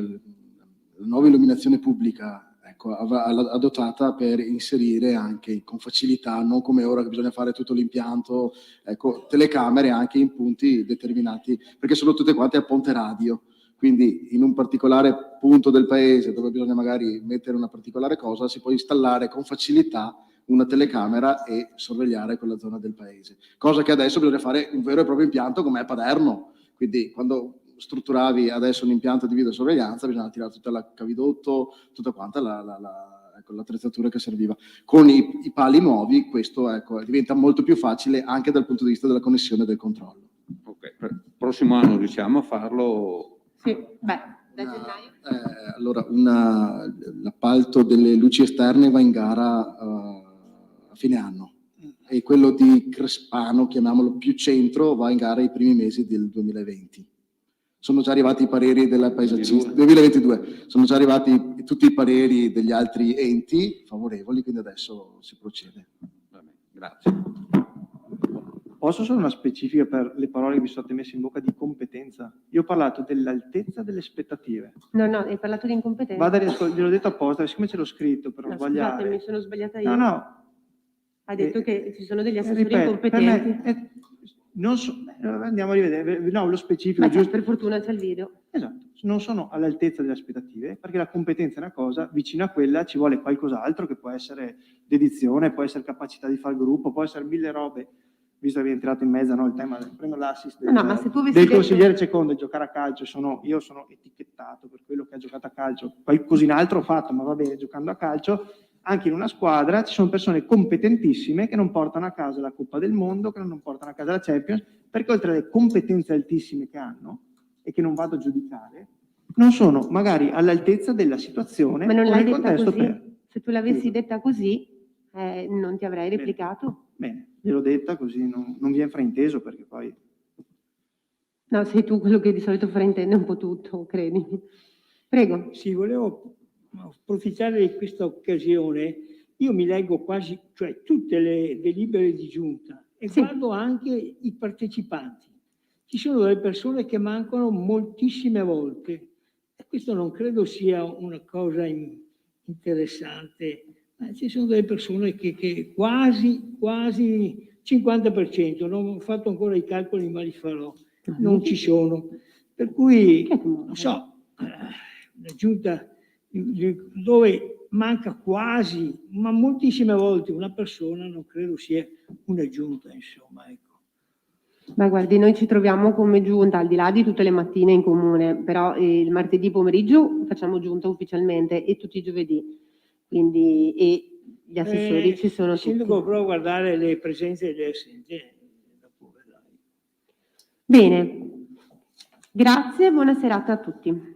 nuova illuminazione pubblica, ecco, adottata per inserire anche con facilità, non come ora che bisogna fare tutto l'impianto, ecco, telecamere anche in punti determinati, perché sono tutte quante a ponte radio. Quindi in un particolare punto del paese dove bisogna magari mettere una particolare cosa, si può installare con facilità una telecamera e sorvegliare quella zona del paese. Cosa che adesso bisogna fare un vero e proprio impianto come è Paderno. Quindi quando strutturavi adesso un impianto di videosorveglianza bisogna tirare tutta la cavidotto, tutta quanta l'attrezzatura che serviva. Con i pali nuovi questo diventa molto più facile anche dal punto di vista della connessione e del controllo. Ok, per il prossimo anno riusciamo a farlo? Sì, beh, da gennaio. Allora, l'appalto delle luci esterne va in gara a fine anno e quello di Crespano, chiamiamolo più centro, va in gara i primi mesi del 2020. Sono già arrivati i pareri della paesaggista, 2022, sono già arrivati tutti i pareri degli altri enti favorevoli, quindi adesso si procede. Va bene, grazie. Posso solo una specifica per le parole che vi sono state messe in bocca di competenza? Io ho parlato dell'altezza delle aspettative. No, hai parlato di incompetenza. Vado a riascoltare, gliel'ho detto apposta, siccome ce l'ho scritto per non Scusate, sbagliare. mi sono sbagliata io. No. Hai detto che ci sono degli assessori Ripeto, incompetenti. per me, non so, andiamo a rivedere, no, lo specifico, Ma giusto? per fortuna c'è il video. Esatto, non sono all'altezza delle aspettative, perché la competenza è una cosa, vicino a quella ci vuole qualcos'altro che può essere dedizione, può essere capacità di fare gruppo, può essere mille robe, visto che vi è entrato in mezzo il tema, prendo l'assist Ma se tu avessi del detto- consigliere secondo, giocare a calcio, io sono etichettato per quello che ha giocato a calcio, qualcos'altro ho fatto, ma va bene, giocando a calcio, anche in una squadra ci sono persone competentissime che non portano a casa la Coppa del Mondo, che non portano a casa la Champions, perché oltre alle competenze altissime che hanno, e che non vado a giudicare, non sono magari all'altezza della situazione Ma non o l'hai nel detta contesto così? Se tu l'avessi Scusa. detta così, non ti avrei replicato. Bene, gliel'ho detta così non viene frainteso, perché poi... No, sei tu quello che di solito fraintende un po' tutto, credimi. Prego. Sì, volevo approfittare di questa occasione. Io mi leggo quasi, cioè tutte le delibere di giunta e Sì. guardo anche i partecipanti. Ci sono delle persone che mancano moltissime volte e questo non credo sia una cosa interessante. Ma ci sono delle persone che quasi 50%, non ho fatto ancora i calcoli ma li farò, non ci sono. Per cui, non so, la giunta dove manca quasi, ma moltissime volte una persona, non credo sia una giunta, insomma, ecco. Ma guardi, noi ci troviamo come giunta, al di là di tutte le mattine in comune, però il martedì pomeriggio facciamo giunta ufficialmente e tutti i giovedì. Quindi, e gli assessori ci sono Il tutti. sindaco provo a guardare le presenze delle assenti. Dopo vedrai. Bene, grazie, buona serata a tutti.